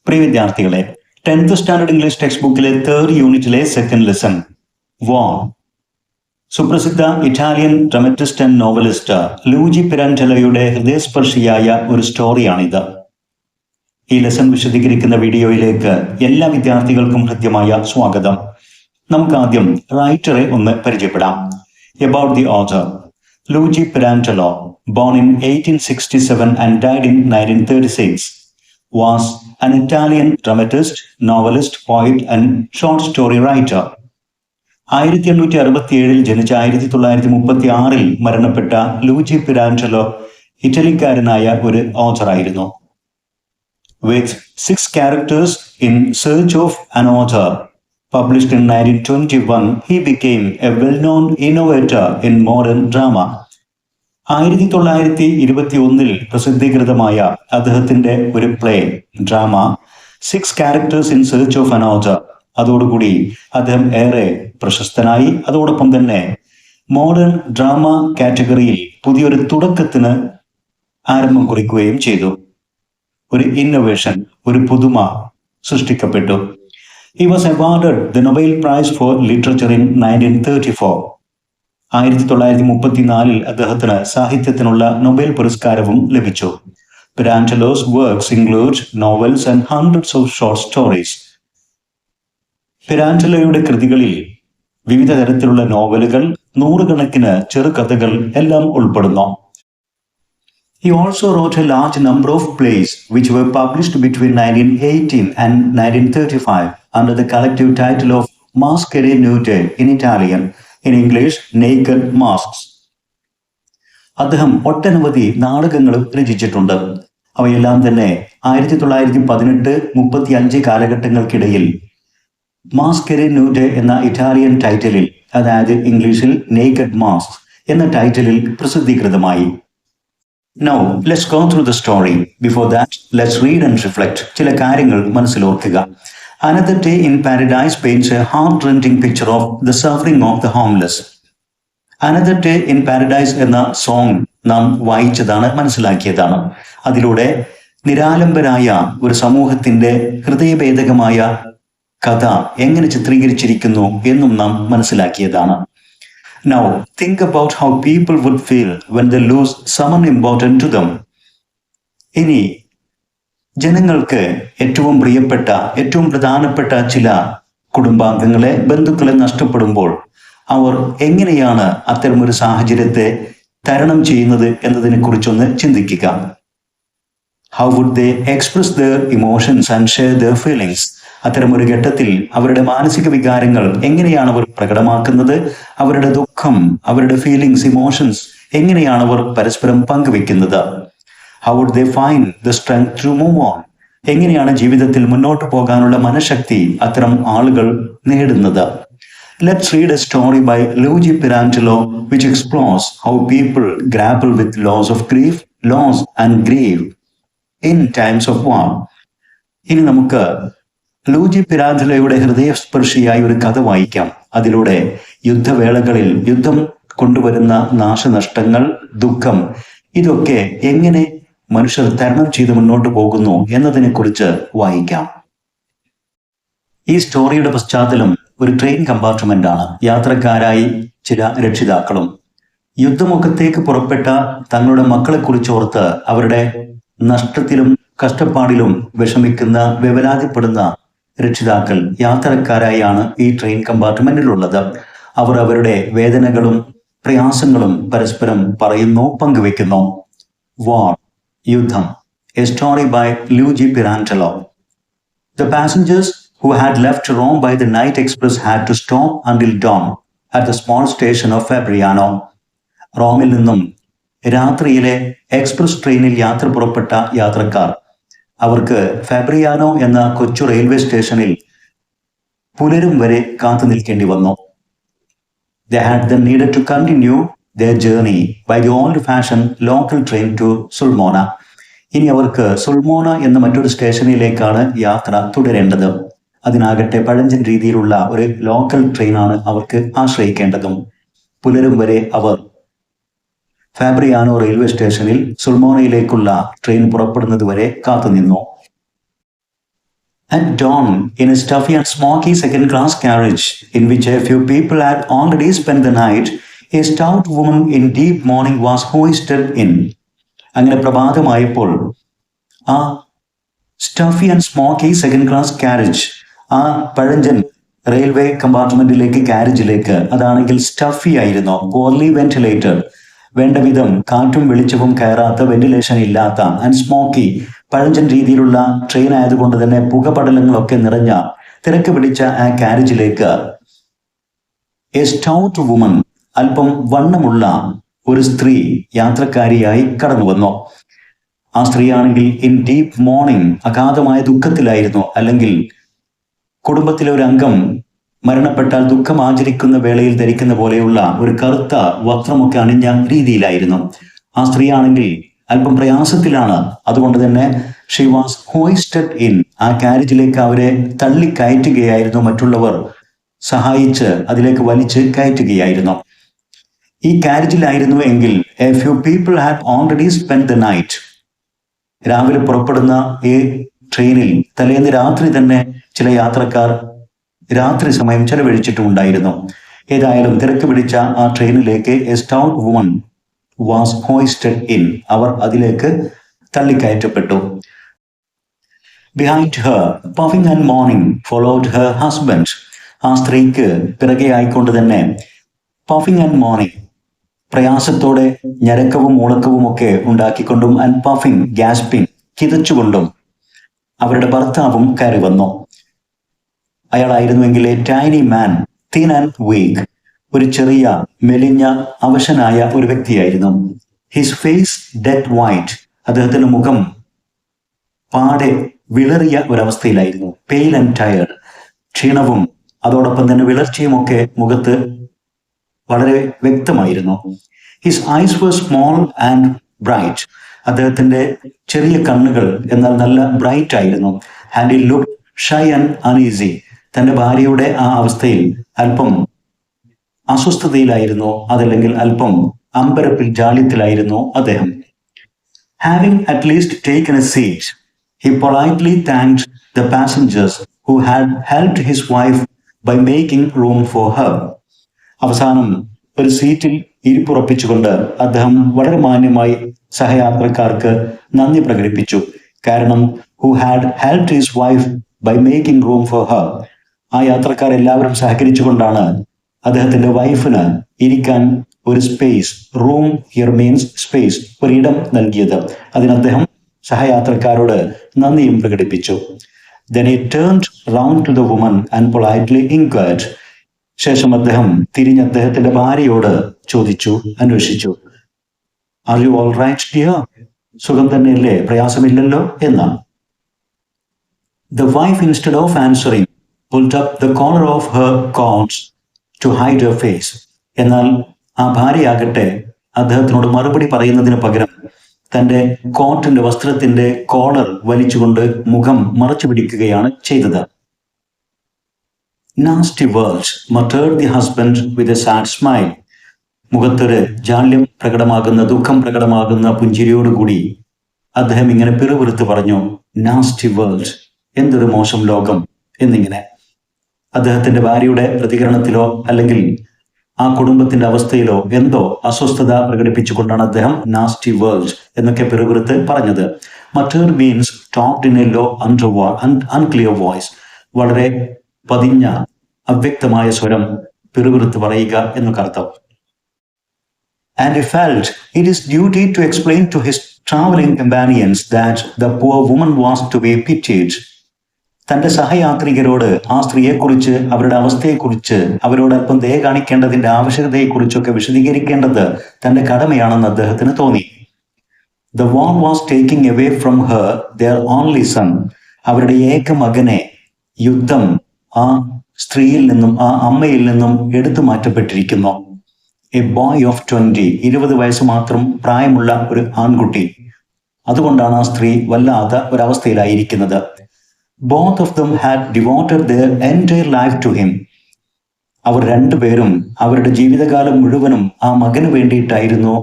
പ്രിയ വിദ്യാർത്ഥികളെ, 10th standard English text ബുക്കിലെ 3rd യൂണിറ്റിലെ സെക്കൻഡ് ലെസൺ വാർ. സുപ്രസിദ്ധ Italian dramatist and novelist Luigi പിരാൻഡെല്ലയുടെ ഹൃദയസ്പർശിയായ ഒരു സ്റ്റോറിയാണിത്. ഈ ലെസൺ വിശദീകരിക്കുന്ന വീഡിയോയിലേക്ക് എല്ലാ വിദ്യാർത്ഥികൾക്കും ഹൃദ്യമായ സ്വാഗതം. നമുക്ക് ആദ്യം റൈറ്ററെ ഒന്ന് പരിചയപ്പെടാം. About the author. Luigi Pirandello, born in 1867 and died in 1936, was an Italian dramatist, novelist, poet and short story writer. 1867 ജനിച്ച 1936 മരണപ്പെട്ട ലൂജി പിരാൻഡെല്ലോ ഇറ്റലിക്കാരനായ ഒരു ഓഥറായിരുന്നു. With 6 characters in Search of an Author, published in 1921, he became a well-known innovator in modern drama. 1921 പ്രസിദ്ധീകൃതമായ അദ്ദേഹത്തിന്റെ ഒരു play drama 6 characters in Search of an Author, അതോടുകൂടി അദ്ദേഹം ഏറെ പ്രശസ്തനായി. അതോടൊപ്പം തന്നെ മോഡേൺ ഡ്രാമ കാറ്റഗറിയിൽ പുതിയൊരു തുടക്കത്തിന് ആരംഭം കുറിക്കുകയും ചെയ്തു. ഒരു ഇന്നോവേഷൻ, ഒരു പുതുമ സൃഷ്ടിക്കപ്പെട്ടു. He was awarded the Nobel Prize for Literature in 1934. 1934 അദ്ദേഹത്തിന് സാഹിത്യത്തിനുള്ള നൊബേൽ പുരസ്കാരവും ലഭിച്ചു. Pirandello's works include novels and hundreds of short stories. പിരാൻഡെല്ലോയുടെ കൃതികളിൽ വിവിധ തരത്തിലുള്ള നോവലുകൾ, നൂറുകണക്കിന് ചെറുകഥകൾ എല്ലാം ഉൾപ്പെടുന്നു. He also wrote a large number of plays which were published between 1918 and 1935 under the collective title of Maschere Nude in Italian, in English Naked Masks. അദ്ദേഹം ഒട്ടനവധി നാടകങ്ങളും രചിച്ചിട്ടുണ്ട്. അവയെല്ലാം തന്നെ 1918-35 കാലഘട്ടങ്ങൾക്കിടയിൽ മാസ്കെരെ ന്യൂഡെ എന്ന ഇറ്റാലിയൻ ടൈറ്റിലിൽ, അതായത് ഇംഗ്ലീഷിൽ നേക്കഡ് മാസ്ക് എന്ന ടൈറ്റിലിൽ പ്രസിദ്ധീകൃതമായി. Now, let's go through the story. Before that, let's read and reflect. ചില കാര്യങ്ങൾ മനസ്സിലോർക്കുക. Another Day in Paradise paints a heart-rending picture of the suffering of the homeless. Another Day in Paradise എന്ന song നാം വായിച്ചതാണ്, മനസ്സിലാക്കിയതാണ്. അതിലൂടെ നിരാലംബരായ ഒരു സമൂഹത്തിന്റെ ഹൃദയഭേദകമായ കഥ എങ്ങനെ ചിത്രീകരിച്ചിരിക്കുന്നു എന്നും നാം മനസ്സിലാക്കിയതാണ്. Now, think about how people would feel when they lose someone important to them. ഇനി ജനങ്ങൾക്ക് ഏറ്റവും പ്രിയപ്പെട്ട, ഏറ്റവും പ്രധാനപ്പെട്ട ചില കുടുംബാംഗങ്ങളെ, ബന്ധുക്കളെ നഷ്ടപ്പെടുമ്പോൾ അവർ എങ്ങനെയാണ് അത്തരമൊരു സാഹചര്യത്തെ തരണം ചെയ്യുന്നത് എന്നതിനെ കുറിച്ചൊന്ന് ചിന്തിക്കുക. How would they express their emotions and share their feelings? അത്തരമൊരു ഘട്ടത്തിൽ അവരുടെ മാനസിക വികാരങ്ങൾ എങ്ങനെയാണ് അവർ പ്രകടമാക്കുന്നത്, അവരുടെ ദുഃഖം, അവരുടെ ഫീലിങ്സ്, ഇമോഷൻസ് എങ്ങനെയാണ് അവർ പരസ്പരം പങ്കുവെക്കുന്നത്. How would they find the strength to move on? എങ്ങനെയാണ് ജീവിതത്തിൽ മുന്നോട്ട് പോകാനുള്ള മനഃശക്തി അത്തരം ആളുകൾ നേടുന്നത്. Let's read a story by Luigi Pirandello which explores how people grapple with loss of grief, loss and grief in times of war. ഇനി നമുക്ക് Luigi പിരാൻഡെല്ലോയുടെ ഹൃദയസ്പർശിയായ ഒരു കഥ വായിക്കാം. അതിലൂടെ യുദ്ധവേളകളിൽ യുദ്ധം കൊണ്ടുവരുന്ന നാശനഷ്ടങ്ങൾ, ദുഃഖം, ഇതൊക്കെ എങ്ങനെ മനുഷ്യർ തരണം ചെയ്ത് മുന്നോട്ട് പോകുന്നു എന്നതിനെ കുറിച്ച് വായിക്കാം. ഈ സ്റ്റോറിയുടെ പശ്ചാത്തലം ഒരു ട്രെയിൻ കമ്പാർട്ട്മെന്റ് ആണ്. യാത്രക്കാരായി ചില രക്ഷിതാക്കളും യുദ്ധമുഖത്തേക്ക് പുറപ്പെട്ട തങ്ങളുടെ മക്കളെ കുറിച്ചോർത്ത് അവരുടെ നഷ്ടത്തിലും കഷ്ടപ്പാടിലും വിഷമിക്കുന്ന, വേവലാതിപ്പെടുന്ന രക്ഷിതാക്കൾ യാത്രക്കാരായാണ് ഈ ട്രെയിൻ കമ്പാർട്ട്മെന്റിലുള്ളത്. അവർ അവരുടെ വേദനകളും പ്രയാസങ്ങളും പരസ്പരം പറയുന്നു, പങ്കുവെക്കുന്നു. വാർ, യുദ്ധം. A story by Luigi Pirandello. The passengers who had left Rome by the night express had to stop until dawn at the small station of Fabriano. റോമിൽ നിന്നും രാത്രിയിലെ എക്സ്പ്രസ് ട്രെയിനിൽ യാത്ര പുറപ്പെട്ട യാത്രക്കാർ അവർക്ക് ഫാബ്രിയാനോ എന്ന കൊച്ചു റെയിൽവേ സ്റ്റേഷനിൽ പുലരും വരെ കാത്തു നിൽക്കേണ്ടി വന്നു. They had then needed to continue their journey by the old-fashioned local train to Sulmona. ഇനി അവർക്ക് സുൾമോണ എന്ന മറ്റൊരു സ്റ്റേഷനിലേക്കാണ് യാത്ര തുടരേണ്ടത്. അതിനാകട്ടെ പഴഞ്ചൻ രീതിയിലുള്ള ഒരു ലോക്കൽ ട്രെയിനാണ് അവർക്ക് ആശ്രയിക്കേണ്ടതും. പുലരും വരെ അവർ ഫാബ്രിയാനോ റെയിൽവേ സ്റ്റേഷനിൽ സുൾമോണയിലേക്കുള്ള ട്രെയിൻ പുറപ്പെടുന്നത് വരെ കാത്തുനിന്നു. At dawn, in a stuffy and smoky second-class carriage, in which a few people had already spent the night, a stout woman in deep mourning was hoisted in. അങ്ങനെ പ്രഭാതമായപ്പോൾ ആ stuffy and smoky second class carriage, ആ പഴഞ്ചൻ railway കമ്പാർട്ട്മെന്റിലേക്ക്, കാരേജിലേക്ക്, അതാണെങ്കിൽ Staffy ആയിരുന്നു, poorly ventilated, വേണ്ട വിധം കാറ്റും വെളിച്ചവും കയറാത്ത, വെന്റിലേഷൻ ഇല്ലാത്ത, ആൻഡ് സ്മോക്കി, പഴഞ്ചൻ രീതിയിലുള്ള ട്രെയിൻ ആയതുകൊണ്ട് തന്നെ പുകപടലങ്ങളൊക്കെ നിറഞ്ഞ തിരക്ക് പിടിച്ച ആ കാരേജിലേക്ക് എ സ്റ്റൗട്ട് വുമൺ, അല്പം വണ്ണമുള്ള ഒരു സ്ത്രീ യാത്രക്കാരിയായി കടന്നു വന്നു. ആ സ്ത്രീയാണെങ്കിൽ ഇൻ ഡീപ് മോർണിംഗ്, അഗാധമായ ദുഃഖത്തിലായിരുന്നു. അല്ലെങ്കിൽ കുടുംബത്തിലെ ഒരു അംഗം മരണപ്പെട്ടാൽ ദുഃഖം ആചരിക്കുന്ന വേളയിൽ ധരിക്കുന്ന പോലെയുള്ള ഒരു കറുത്ത വസ്ത്രമൊക്കെ അണിഞ്ഞ രീതിയിലായിരുന്നു. ആ സ്ത്രീയാണെങ്കിൽ അല്പം പ്രയാസത്തിലാണ്. അതുകൊണ്ട് തന്നെ ഷീ വാസ് ഹോയിസ്റ്റഡ് ഇൻ, ആ കാരേജിലേക്ക് അവരെ തള്ളിക്കയറ്റുകയായിരുന്നു. മറ്റുള്ളവർ സഹായിച്ച് അതിലേക്ക് വലിച്ച് കയറ്റുകയായിരുന്നു. ഈ കാരേജിലായിരുന്നു എങ്കിൽ A few people had already spend the night, രാവിലെ പുറപ്പെടുന്ന ഈ ട്രെയിനിൽ തലേന്ന് രാത്രി തന്നെ ചില യാത്രക്കാർ രാത്രി സമയം ചെലവഴിച്ചിട്ടുണ്ടായിരുന്നു. ഏതായാലും തിരക്ക് പിടിച്ച ആ ട്രെയിനിലേക്ക് a stout woman was hoisted in, അവർ അതിലേക്ക് തള്ളിക്കയറ്റപ്പെട്ടു. Behind her puffing and moaning followed her husband, ആ സ്ത്രീക്ക് പിറകെ ആയിക്കൊണ്ട് തന്നെ പഫിംഗ് ആൻഡ് മോർണിംഗ്, പ്രയാസത്തോടെ ഞരക്കവും മുളക്കവും ഒക്കെ ഉണ്ടാക്കിക്കൊണ്ടും, ആൻഡ് പഫിംഗ് ഗ്യാസ്പിംഗ്, കിതച്ചുകൊണ്ടും അവരുടെ ഭർത്താവും കയറി വന്നു. അയാളായിരുന്നുവെങ്കിൽ a tiny man, thin and weak, ഒരു ചെറിയ മെലിഞ്ഞ അവശനായ ഒരു വ്യക്തിയായിരുന്നു. ഹിസ് ഫേസ് ഡെഡ് വൈറ്റ്, അദ്ദേഹത്തിന്റെ മുഖം പാടെ വിളറിയ ഒരവസ്ഥയിലായിരുന്നു. പെയിൽ ആൻഡ് ടയർഡ്, ക്ഷീണവും അതോടൊപ്പം തന്നെ വിളർച്ചയും ഒക്കെ മുഖത്ത് വളരെ വ്യക്തമായിരുന്നു. His eyes were small and bright, അദ്ദേഹത്തിന്റെ ചെറിയ കണ്ണുകൾ എന്നാൽ നല്ല ബ്രൈറ്റ് ആയിരുന്നു. And he looked shy and uneasy, തന്റെ ഭാര്യയുടെ ആ അവസ്ഥയിൽ അല്പം അസ്വസ്ഥതയിലായിരുന്നു, അതല്ലെങ്കിൽ അല്പം അമ്പരപ്പിൽ ജാള്യത്തിലായിരുന്നു അദ്ദേഹം. Having at least taken a seat, he politely thanked the passengers who had helped his wife by making room for her. അവസാനം ഒരു സീറ്റിൽ ഇരിപ്പുറപ്പിച്ചുകൊണ്ട് അദ്ദേഹം വളരെ മാന്യമായി സഹയാത്രക്കാർക്ക് നന്ദി പ്രകടിപ്പിച്ചു. കാരണം who had helped his wife by making room for her, ആ യാത്രക്കാർ എല്ലാവരും സഹകരിച്ചുകൊണ്ടാണ് അദ്ദേഹത്തിന്റെ വൈഫിന് ഇരിക്കാൻ ഒരു space, room here means space, ഒരിടം നൽകിയത്. അതിന് അദ്ദേഹം സഹയാത്രക്കാരോട് നന്ദിയും പ്രകടിപ്പിച്ചു. Then he turned round to the woman and politely inquired. ശേഷം അദ്ദേഹം തിരിഞ്ഞ് അദ്ദേഹത്തിന്റെ ഭാര്യയോട് ചോദിച്ചു, അന്വേഷിച്ചു, are you all right dear, സുഖം തന്നെയല്ലേ, പ്രയാസമില്ലല്ലോ എന്നാണ്. The wife, instead of answering, pulled up the collar of her coat to hide her face. എന്നാൽ ആ ഭാര്യയാകട്ടെ അദ്ദേഹത്തിനോട് മറുപടി പറയുന്നതിന് പകരം തന്റെ കോട്ടിന്റെ വസ്ത്രത്തിന്റെ കോളർ വലിച്ചുകൊണ്ട് മുഖം മറച്ചു പിടിക്കുകയാണ് ചെയ്തത്. Nasty words, muttered the husband with a sad smile. മുഖത്തൊരു ജാള്യം പ്രകടമാകുന്ന, ദുഃഖം പ്രകടമാകുന്ന പുഞ്ചിരിയോടുകൂടി അദ്ദേഹം ഇങ്ങനെ പിറുപിറുത്ത് പറഞ്ഞു, നാസ്റ്റി വേൾഡ്, എന്തൊരു മോശം ലോകം എന്നിങ്ങനെ. അദ്ദേഹത്തിന്റെ ഭാര്യയുടെ പ്രതികരണത്തിലോ അല്ലെങ്കിൽ ആ കുടുംബത്തിന്റെ അവസ്ഥയിലോ എന്തോ അസ്വസ്ഥത പ്രകടിപ്പിച്ചുകൊണ്ടാണ് അദ്ദേഹം നാസ്റ്റി വേൾഡ് എന്നൊക്കെ പിറുപിറുത്ത് പറഞ്ഞത്. Mutter means talked in a low unclear voice, വളരെ പതിഞ്ഞ അവ്യക്തമായ സ്വരം പിറുപിറുത്ത് പറയുക എന്നൊക്കെ അർത്ഥം. And he felt it his duty to explain to his traveling companions that the poor woman was to be pitied. തന്റെ സഹയാത്രികരോട് ആ സ്ത്രീയെക്കുറിച്ച്, അവരുടെ അവസ്ഥയെക്കുറിച്ച്, അവരോട് അല്പം ദയ കാണിക്കേണ്ടതിന്റെ ആവശ്യകതയെക്കുറിച്ചൊക്കെ വിശദീകരിക്കേണ്ടത് തന്റെ കടമയാണെന്ന് അദ്ദേഹത്തിന് തോന്നി. The war was taking away from her their only son. അവരുടെ ഏക മകനെ യുദ്ധം ആ സ്ത്രീയിൽ നിന്നും, ആ അമ്മയിൽ നിന്നും എടുത്തു മാറ്റപ്പെട്ടിരിക്കുന്നു. എ ബോയ് ഓഫ് 20, 20 വയസ്സ് മാത്രം പ്രായമുള്ള ഒരു ആൺകുട്ടി. അതുകൊണ്ടാണ് ആ സ്ത്രീ വല്ലാത്ത ഒരവസ്ഥയിലായിരിക്കുന്നത്. Both of them had devoted their entire life to him. അവർ രണ്ടുപേരും അവരുടെ ജീവിതകാലം മുഴുവനും ആ മകന് വേണ്ടിയിട്ടായിരുന്നു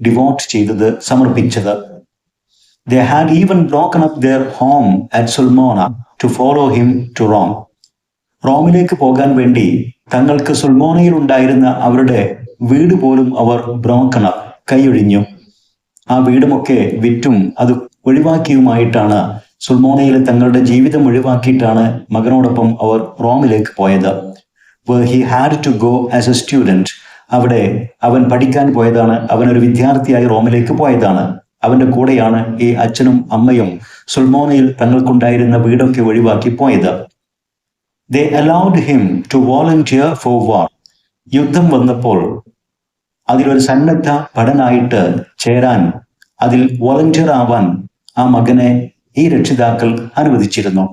ഡിവോട്ട് ചെയ്തത്, സമർപ്പിച്ചത്. They had even broken up their home at Sulmona to follow him to Rome. റോമിലേക്ക് പോകാൻ വേണ്ടി തങ്ങൾക്ക് സുൽമോനയിൽ ഉണ്ടായിരുന്ന അവരുടെ വീട് പോലും അവർ ബ്രോക്കൺ കൈയൊഴിഞ്ഞു. ആ വീടുമൊക്കെ വിറ്റും അത് ഒഴിവാക്കിയുമായിട്ടാണ് സുൽമോനയിലെ തങ്ങളുടെ ജീവിതം ഒഴിവാക്കിയിട്ടാണ് മകനോടൊപ്പം അവർ റോമിലേക്ക് പോയത്. where he had to go as a student. അവിടെ അവൻ പഠിക്കാൻ പോയതാണ്, അവനൊരു വിദ്യാർത്ഥിയായി റോമിലേക്ക് പോയതാണ്. അവന്റെ കൂടെയാണ് ഈ അച്ഛനും അമ്മയും സുൽമോനയിൽ തങ്ങൾക്കുണ്ടായിരുന്ന വീടൊക്കെ ഒഴിവാക്കി പോയത്. They allowed him to volunteer for war. യുദ്ധം വന്നപ്പോൾ അതിലൊരു സന്നദ്ധ ഭടനായിട്ട് ചേരാൻ, അതിൽ വോളണ്ടിയർ ആവാൻ ആ മകനെ ഈ രക്ഷിതാക്കൾ അനുവദിച്ചിരുന്നു.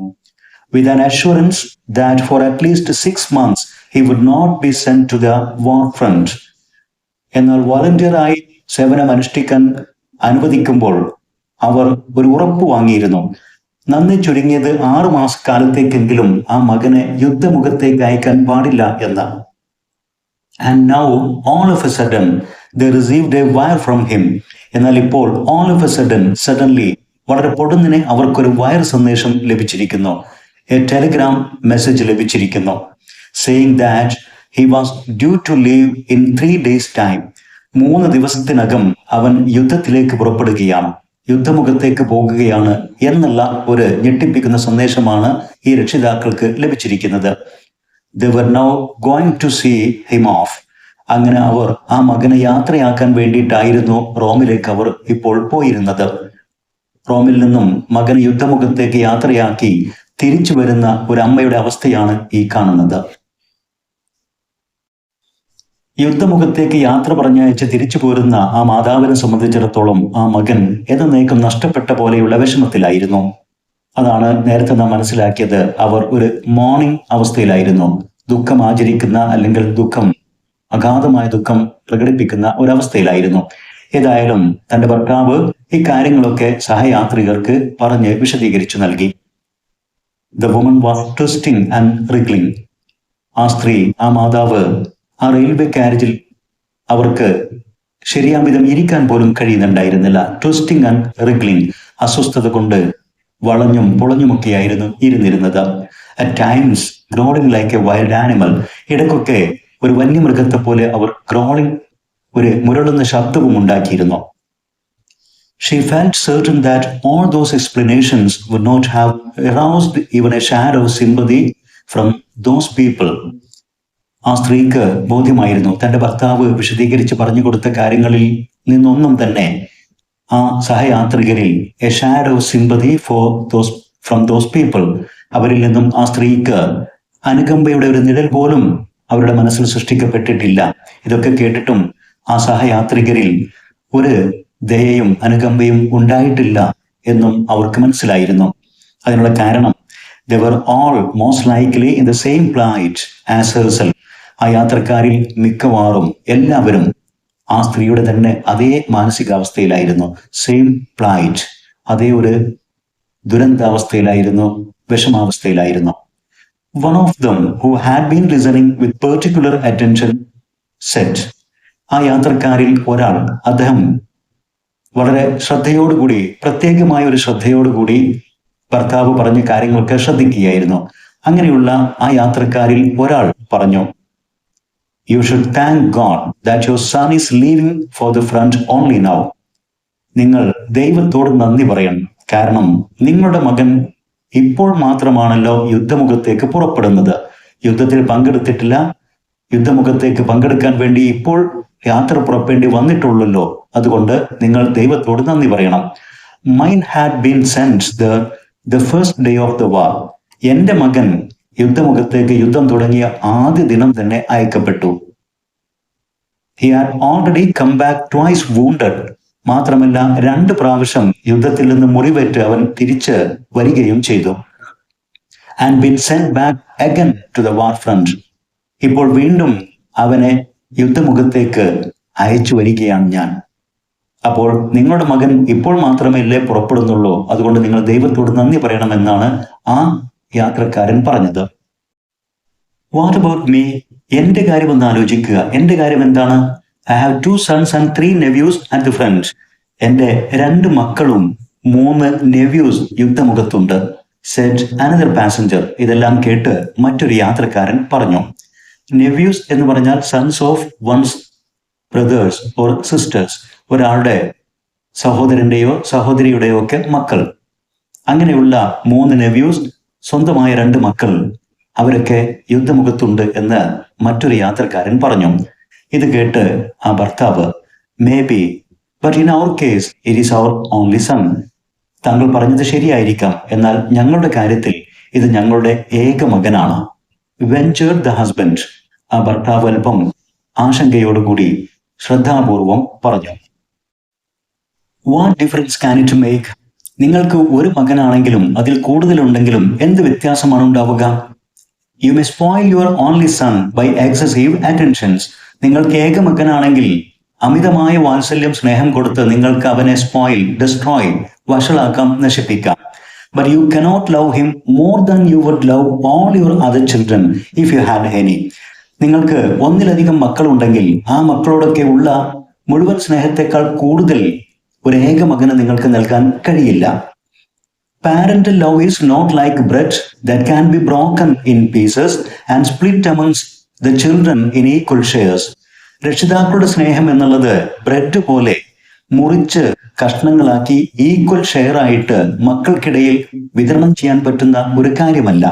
With an assurance that for at least 6 months he would not be sent to the war front. എന്നാൽ വോളണ്ടിയറായി സേവനം അനുഷ്ഠിക്കാൻ അനുവദിക്കുമ്പോൾ അവർ ഒരു ഉറപ്പ് വാങ്ങിയിരുന്നു, നന്ദി ചുരുങ്ങിയത് 6 മാസക്കാലത്തേക്കെങ്കിലും ആ മകനെ യുദ്ധമുഖത്തേക്ക് അയക്കാൻ പാടില്ല എന്ന്. And now all of a sudden they received a wire from him. എന്നാൽ ഇപ്പോൾ all of a suddenly വളരെ പൊടുന്നിനെ അവർക്കൊരു വയർ സന്ദേശം ലഭിച്ചിരിക്കുന്നു, എ ടെലിഗ്രാം മെസ്സേജ് ലഭിച്ചിരിക്കുന്നു, saying that he was due to leave in 3 days time. 3 ദിവസത്തിനകം അവൻ യുദ്ധത്തിലേക്ക് പുറപ്പെടുകയാണ്, യുദ്ധമുഖത്തേക്ക് പോകുകയാണ് എന്നുള്ള ഒരു ഞെട്ടിപ്പിക്കുന്ന സന്ദേശമാണ് ഈ രക്ഷിതാക്കൾക്ക് ലഭിച്ചിരിക്കുന്നത്. They were now going to see him off. അങ്ങനെ അവർ ആ മകനെ യാത്രയാക്കാൻ വേണ്ടിയിട്ടായിരുന്നു റോമിലേക്ക് അവർ ഇപ്പോൾ പോയിരുന്നത്. റോമിൽ നിന്നും മകൻ യുദ്ധമുഖത്തേക്ക് യാത്രയാക്കി തിരിച്ചു വരുന്ന ഒരു അമ്മയുടെ അവസ്ഥയാണ് ഈ കാണുന്നത്. യുദ്ധമുഖത്തേക്ക് യാത്ര പറഞ്ഞയച്ച് തിരിച്ചു പോരുന്ന ആ മാതാവിനെ സംബന്ധിച്ചിടത്തോളം ആ മകൻ എന്നേക്കും നഷ്ടപ്പെട്ട പോലെയുള്ള വിഷമത്തിലായിരുന്നു. അതാണ് നേരത്തെ നാം മനസ്സിലാക്കിയത്. അവർ ഒരു മോർണിംഗ് അവസ്ഥയിലായിരുന്നു, ദുഃഖം ആചരിക്കുന്ന അല്ലെങ്കിൽ അഗാധമായ ദുഃഖം പ്രകടിപ്പിക്കുന്ന ഒരവസ്ഥയിലായിരുന്നു. ഏതായാലും തന്റെ ഭർത്താവ് ഈ കാര്യങ്ങളൊക്കെ സഹയാത്രികർക്ക് പറഞ്ഞ് വിശദീകരിച്ചു നൽകി. The woman was twisting and wriggling. ആ സ്ത്രീ, ആ മാതാവ് ആ റെയിൽവേ കാരേജിൽ അവർക്ക് ശരിയാമിതം ഇരിക്കാൻ പോലും കഴിയുന്നുണ്ടായിരുന്നില്ല. ട്വിസ്റ്റിംഗ് ആൻഡ് റിഗ്ലിംഗ്, അസ്വസ്ഥത കൊണ്ട് വളഞ്ഞും പൊളഞ്ഞുമൊക്കെയായിരുന്നു ഇരുന്നിരുന്നത്. At times growling like a wild animal. ഇടയ്ക്കൊക്കെ ഒരു വന്യമൃഗത്തെ പോലെ അവർ ഗ്രോളിംഗ്, ഒരു മുരളുന്ന ശബ്ദവും ഉണ്ടാക്കിയിരുന്നു. She felt certain that all those explanations would not have aroused even a shadow of sympathy from those people. ആ സ്ത്രീക്ക് ബോധ്യമായിരുന്നു, തന്റെ ഭർത്താവ് വിശദീകരിച്ച് പറഞ്ഞു കൊടുത്ത കാര്യങ്ങളിൽ നിന്നൊന്നും തന്നെ ആ സഹയാത്രികരിൽ a shadow of sympathy from those people, അവരിൽ നിന്നും ആ സ്ത്രീക്ക് അനുകമ്പയുടെ ഒരു നിഴൽ പോലും അവരുടെ മനസ്സിൽ സൃഷ്ടിക്കപ്പെട്ടിട്ടില്ല. ഇതൊക്കെ കേട്ടിട്ടും ആ സഹയാത്രികരിൽ ഒരു ദയയും അനുകമ്പയും ഉണ്ടായിട്ടില്ല എന്നും അവർക്ക് മനസ്സിലായിരുന്നു. അതിനുള്ള കാരണം they were all most likely in the same plight as herself. ആ യാത്രക്കാരിൽ മിക്കവാറും എല്ലാവരും ആ സ്ത്രീയുടെ തന്നെ അതേ മാനസികാവസ്ഥയിലായിരുന്നു. സെയിം പ്ലൈറ്റ്, അതേ ഒരു ദുരന്താവസ്ഥയിലായിരുന്നു, വിഷമാവസ്ഥയിലായിരുന്നു. One of them who had been listening with particular attention said, ആ യാത്രക്കാരിൽ ഒരാൾ, അദ്ദേഹം വളരെ ശ്രദ്ധയോടുകൂടി, പ്രത്യേകമായ ഒരു ശ്രദ്ധയോടുകൂടി ഭർത്താവ് പറഞ്ഞ കാര്യങ്ങളൊക്കെ ശ്രദ്ധിക്കുകയായിരുന്നു. അങ്ങനെയുള്ള ആ യാത്രക്കാരിൽ ഒരാൾ പറഞ്ഞു, You should thank God that your son is leaving for the front only now. നിങ്ങൾ ദൈവത്തോട് നന്ദി പറയണം, കാരണം നിങ്ങളുടെ മകൻ ഇപ്പോൾ മാത്രമാണല്ലോ യുദ്ധമുഖത്തേക്ക് പുറപ്പെടുന്നത്, യുദ്ധത്തിൽ പങ്കെടുത്തിട്ടില്ല, യുദ്ധമുഖത്തേക്ക് പങ്കെടുക്കാൻ വേണ്ടി ഇപ്പോൾ യാത്ര പുറപ്പെടേണ്ടി വന്നിട്ടുള്ളല്ലോ, അതുകൊണ്ട് നിങ്ങൾ ദൈവത്തോട് നന്ദി പറയണം. Mine had been sent the first day of the war. എന്റെ മകൻ യുദ്ധമുഖത്തേക്ക് യുദ്ധം തുടങ്ങിയ ആദ്യ ദിനം തന്നെ അയക്കപ്പെട്ടു. He had already come back twice wounded. മാത്രമല്ല 2 പ്രാവശ്യം യുദ്ധത്തിൽ നിന്ന് മുറിവേറ്റ് അവൻ തിരിച്ച് വരികയും ചെയ്തു. And been sent back again to the war front. ഇപ്പോൾ വീണ്ടും അവനെ യുദ്ധമുഖത്തേക്ക് അയച്ചു വരികയാണ് ഞാൻ. അപ്പോൾ നിങ്ങളുടെ മകൻ ഇപ്പോൾ മാത്രമല്ലേ പുറപ്പെടുന്നുള്ളൂ, അതുകൊണ്ട് നിങ്ങൾ ദൈവത്തോട് നന്ദി പറയണമെന്നാണ് ആ യാത്രക്കാരൻ പറഞ്ഞത്. What about me? എന്റെ കാര്യം ഒന്ന് ആലോചിക്കുക. എന്റെ കാര്യം എന്താണ്? I have 2 sons and 3 nephews at the front. എന്റെ 2 മക്കളും 3 നെവ്യൂസ് യുദ്ധമുഖത്തുണ്ട്, സെഡ് അനദർ പാസഞ്ചർ. ഇതെല്ലാം കേട്ട് മറ്റൊരു യാത്രക്കാരൻ പറഞ്ഞു. നെവ്യൂസ് എന്ന് പറഞ്ഞാൽ sons of one's brothers or sisters, ഒരാളുടെ സഹോദരന്റെയോ സഹോദരിയുടെയോ ഒക്കെ മക്കൾ. അങ്ങനെയുള്ള 3 നെവ്യൂസ്, സ്വന്തമായ 2 മക്കൾ, അവരൊക്കെ യുദ്ധമുഖത്തുണ്ട് എന്ന് മറ്റൊരു യാത്രക്കാരൻ പറഞ്ഞു. ഇത് കേട്ട് ആ ഭർത്താവ്, maybe, but in our case it is our only son. താങ്കൾ പറഞ്ഞത് ശരിയായിരിക്കാം, എന്നാൽ ഞങ്ങളുടെ കാര്യത്തിൽ ഇത് ഞങ്ങളുടെ ഏക മകനാണ്. Ventured the husband. ആ ഭർത്താവ് അല്പം ആശങ്കയോടുകൂടി ശ്രദ്ധാപൂർവം പറഞ്ഞു. What difference can it make? നിങ്ങൾക്ക് ഒരു മകനാണെങ്കിലും അതിൽ കൂടുതലുണ്ടെങ്കിലും എന്ത് വ്യത്യാസമാണ് ഉണ്ടാവുക? You may spoil your only son by excessive attentions. നിങ്ങൾക്ക് ഏക മകനാണെങ്കിൽ അമിതമായ വാത്സല്യം, സ്നേഹം കൊടുത്ത് നിങ്ങൾക്ക് അവനെ സ്പോയിൽ, ഡിസ്ട്രോയ്, വഷളാക്കാം, നശിപ്പിക്കാം. But you cannot love him more than you would love all your other children if you had any. നിങ്ങൾക്ക് ഒന്നിലധികം മക്കളുണ്ടെങ്കിൽ ആ മക്കളോടൊക്കെ ഉള്ള മുഴുവൻ സ്നേഹത്തെക്കാൾ കൂടുതൽ ഒരു ഏക മകന് നിങ്ങൾക്ക് നൽകാൻ കഴിയില്ല. Parental love is not like bread that can be broken in pieces and split amongst the children in equal shares. രക്ഷിതാക്കളുടെ സ്നേഹം എന്നുള്ളത് ബ്രെഡ് പോലെ മുറിച്ച് കഷ്ണങ്ങളാക്കി ഈക്വൽ ഷെയർ ആയിട്ട് മക്കൾക്കിടയിൽ വിതരണം ചെയ്യാൻ പറ്റുന്ന ഒരു കാര്യമല്ല.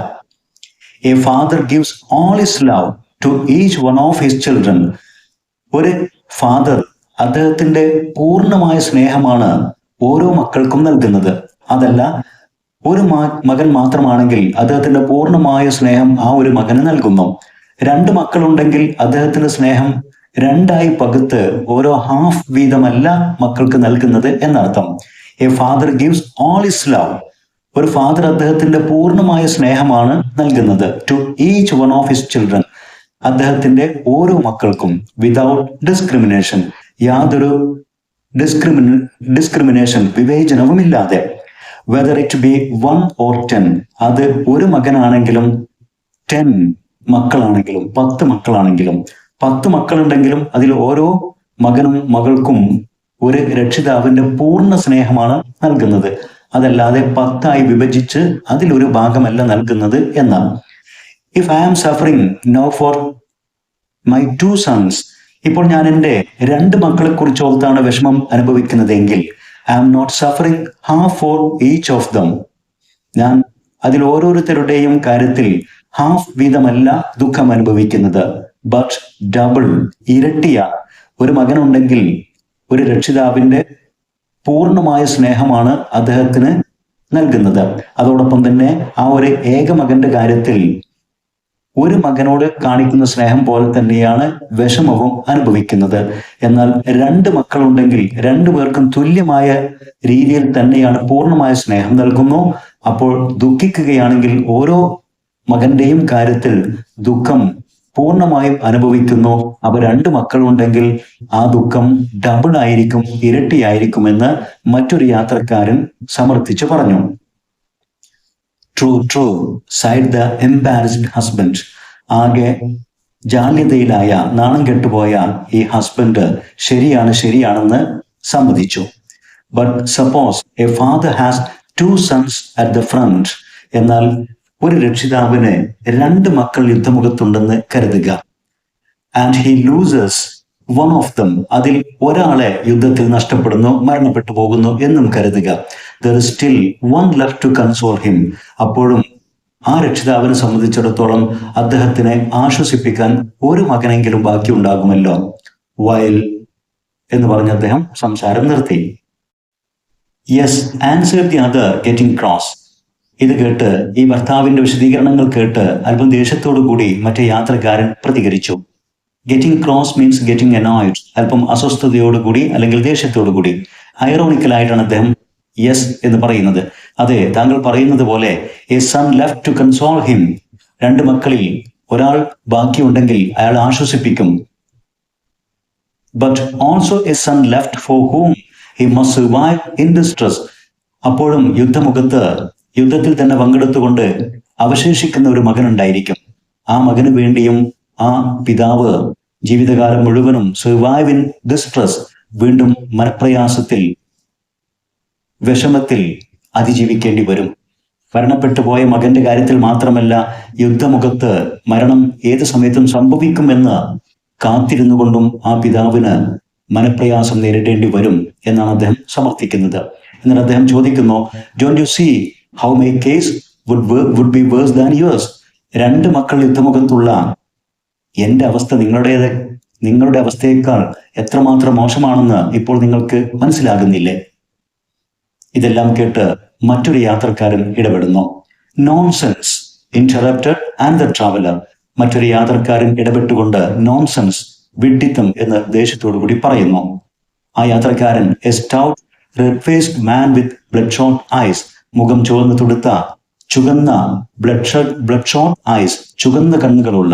A father gives all his love to each one of his children. ഒരു ഫാദർ അദ്ദേഹത്തിന്റെ പൂർണ്ണമായ സ്നേഹമാണ് ഓരോ മക്കൾക്കും നൽകുന്നത്. അതല്ല, ഒരു മകൻ മാത്രമാണെങ്കിൽ അദ്ദേഹത്തിന്റെ പൂർണ്ണമായ സ്നേഹം ആ ഒരു മകന് നൽകുന്നു. 2 മക്കളുണ്ടെങ്കിൽ അദ്ദേഹത്തിന്റെ സ്നേഹം 2ആയി പകുത്ത് ഓരോ ഹാഫ് വീതമല്ല മക്കൾക്ക് നൽകുന്നത് എന്നർത്ഥം. A father gives all his love. ഒരു ഫാദർ അദ്ദേഹത്തിന്റെ പൂർണ്ണമായ സ്നേഹമാണ് നൽകുന്നത് to each one of his children, അദ്ദേഹത്തിന്റെ ഓരോ മക്കൾക്കും, വിതൗട്ട് ഡിസ്ക്രിമിനേഷൻ, യാതൊരു ഡിസ്ക്രിമിനേഷൻ, വിവേചനവുമില്ലാതെ. വെദർ ഇറ്റ് ബി 1 or 10, അത് ഒരു മകനാണെങ്കിലും 10 മക്കളാണെങ്കിലും 10 മക്കളാണെങ്കിലും 10 മക്കളുണ്ടെങ്കിലും അതിൽ ഓരോ മകനും മകൾക്കും ഒരു രക്ഷിതാവിന്റെ പൂർണ്ണ സ്നേഹമാണ് നൽകുന്നത്. അതല്ലാതെ 10ആയി വിഭജിച്ച് അതിലൊരു ഭാഗമല്ല നൽകുന്നത് എന്നാണ്. If I am suffering now for my 2 sons, ഇപ്പോൾ ഞാൻ എൻ്റെ 2 മക്കളെ കുറിച്ച് ഓർത്താണ് വിഷമം അനുഭവിക്കുന്നതെങ്കിൽ, I am not suffering half for each of them. ഞാൻ അതിൽ ഓരോരുത്തരുടെയും കാര്യത്തിൽ ഹാഫ് വീതമല്ല ദുഃഖം അനുഭവിക്കുന്നത്, ബട്ട് ഡബിൾ, ഇരട്ടിയാണ്. ഒരു മകനുണ്ടെങ്കിൽ ഒരു രക്ഷിതാവിന്റെ പൂർണ്ണമായ സ്നേഹമാണ് അദ്ദേഹത്തിന് നൽകുന്നത്. അതോടൊപ്പം തന്നെ ആ ഒരു ഏക മകന്റെ കാര്യത്തിൽ ഒരു മകനോട് കാണിക്കുന്ന സ്നേഹം പോലെ തന്നെയാണ് വിഷമവും അനുഭവിക്കുന്നത്. എന്നാൽ 2 മക്കളുണ്ടെങ്കിൽ 2 പേർക്കും തുല്യമായ രീതിയിൽ തന്നെയാണ് പൂർണ്ണമായ സ്നേഹം നൽകുന്നു. അപ്പോൾ ദുഃഖിക്കുകയാണെങ്കിൽ ഓരോ മകന്റെയും കാര്യത്തിൽ ദുഃഖം പൂർണ്ണമായും അനുഭവിക്കുന്നു. അവ 2 മക്കളുണ്ടെങ്കിൽ ആ ദുഃഖം ഡബിൾ ആയിരിക്കും, ഇരട്ടിയായിരിക്കുമെന്ന് മറ്റൊരു യാത്രക്കാരൻ സമർത്ഥിച്ചു പറഞ്ഞു. True true sighed the embarrassed husband. ആകെ ജാള്യതയിലായ, നാണം കെട്ടുപോയ ഈ ഹസ്ബൻഡ് ശരിയാണെന്ന് സമ്മതിച്ചു. But suppose a father has 2 sons at the front. എന്നാൽ ഒരു രക്ഷിതാവിന് 2 മക്കൾ യുദ്ധമുഖത്തുണ്ടെന്ന് കരുതുക. And he loses one of them. അതിൽ ഒരാളെ യുദ്ധത്തിൽ നഷ്ടപ്പെടുന്നു, മരണപ്പെട്ടു പോകുന്നു എന്നും കരുതുക. There is still 1 left to console him. അപ്പോഴും ആ രക്ഷിതാവിനെ സംബന്ധിച്ചിടത്തോളം അദ്ദേഹത്തിനെ ആശ്വസിപ്പിക്കാൻ ഒരു മകനെങ്കിലും ബാക്കി ഉണ്ടാകുമല്ലോ. വൈൽ എന്ന് പറഞ്ഞ് അദ്ദേഹം സംസാരം നിർത്തി. Yes answer the other getting cross. ഇത് കേട്ട്, ഈ ഭർത്താവിന്റെ വിശദീകരണങ്ങൾ കേട്ട് അല്പം ദേഷ്യത്തോടു കൂടി മറ്റേ യാത്രക്കാരൻ പ്രതികരിച്ചു. Getting cross means getting annoyed. അല്പം അസ്വസ്ഥതയോടുകൂടി അല്ലെങ്കിൽ ദേഷ്യത്തോടുകൂടി. ഐറോണിക്കലായിട്ടാണ് അദ്ദേഹം യെസ് എന്ന് പറയുന്നത്. അതെ, താങ്കൾ പറയുന്നത് പോലെ a son left to console him. 2 മക്കളിൽ ഒരാൾ ബാക്കിയുണ്ടെങ്കിൽ അയാൾ ആശ്വസിപ്പിക്കും. But also a son left for whom he must survive in distress. അപ്പോഴും യുദ്ധത്തിൽ തന്നെ പങ്കെടുത്തുകൊണ്ട് അവശേഷിക്കുന്ന ഒരു മകനുണ്ടായിരിക്കും. ആ മകന് വേണ്ടിയും ആ പിതാവ് ജീവിതകാലം മുഴുവനും സർവൈവ് ഇൻ ഡിസ്ട്രസ്, വീണ്ടും മനപ്രയാസത്തിൽ വിഷമത്തിൽ അതിജീവിക്കേണ്ടി വരും. മരണപ്പെട്ടു പോയ മകന്റെ കാര്യത്തിൽ മാത്രമല്ല, യുദ്ധമുഖത്ത് മരണം ഏത് സമയത്തും സംഭവിക്കുമെന്ന് കാത്തിരുന്നു കൊണ്ടും ആ പിതാവിന് മനപ്രയാസം നേരിടേണ്ടി വരും എന്നാണ് അദ്ദേഹം സമർത്ഥിക്കുന്നത്. എന്നാൽ അദ്ദേഹം ചോദിക്കുന്നു, don't you see how my case would be worse than yours? 2 മക്കൾ യുദ്ധമുഖത്തുള്ള എൻ്റെ അവസ്ഥ നിങ്ങളുടെ അവസ്ഥയേക്കാൾ എത്രമാത്രം മോശമാണെന്ന് ഇപ്പോൾ നിങ്ങൾക്ക് മനസ്സിലാകുന്നില്ലേ? ഇതെല്ലാം കേട്ട് മറ്റൊരു യാത്രക്കാരൻ ഇടപെടുന്നു. Nonsense interrupted and the traveller. മറ്റൊരു യാത്രക്കാരൻ ഇടപെട്ടുകൊണ്ട് നോൺസെൻസ്, വിഡ്ഢിത്തം എന്ന് ദേഷ്യത്തോടു കൂടി പറയുന്നു. ആ യാത്രക്കാരൻ, a stout red faced man with bloodshot eyes. മുഖം ചുവന്ന് തുടുത്ത ചുവന്ന ബ്ലഡ് ഷോട്ട് ഐസ്, ചുവന്ന കണ്ണുകളുള്ള,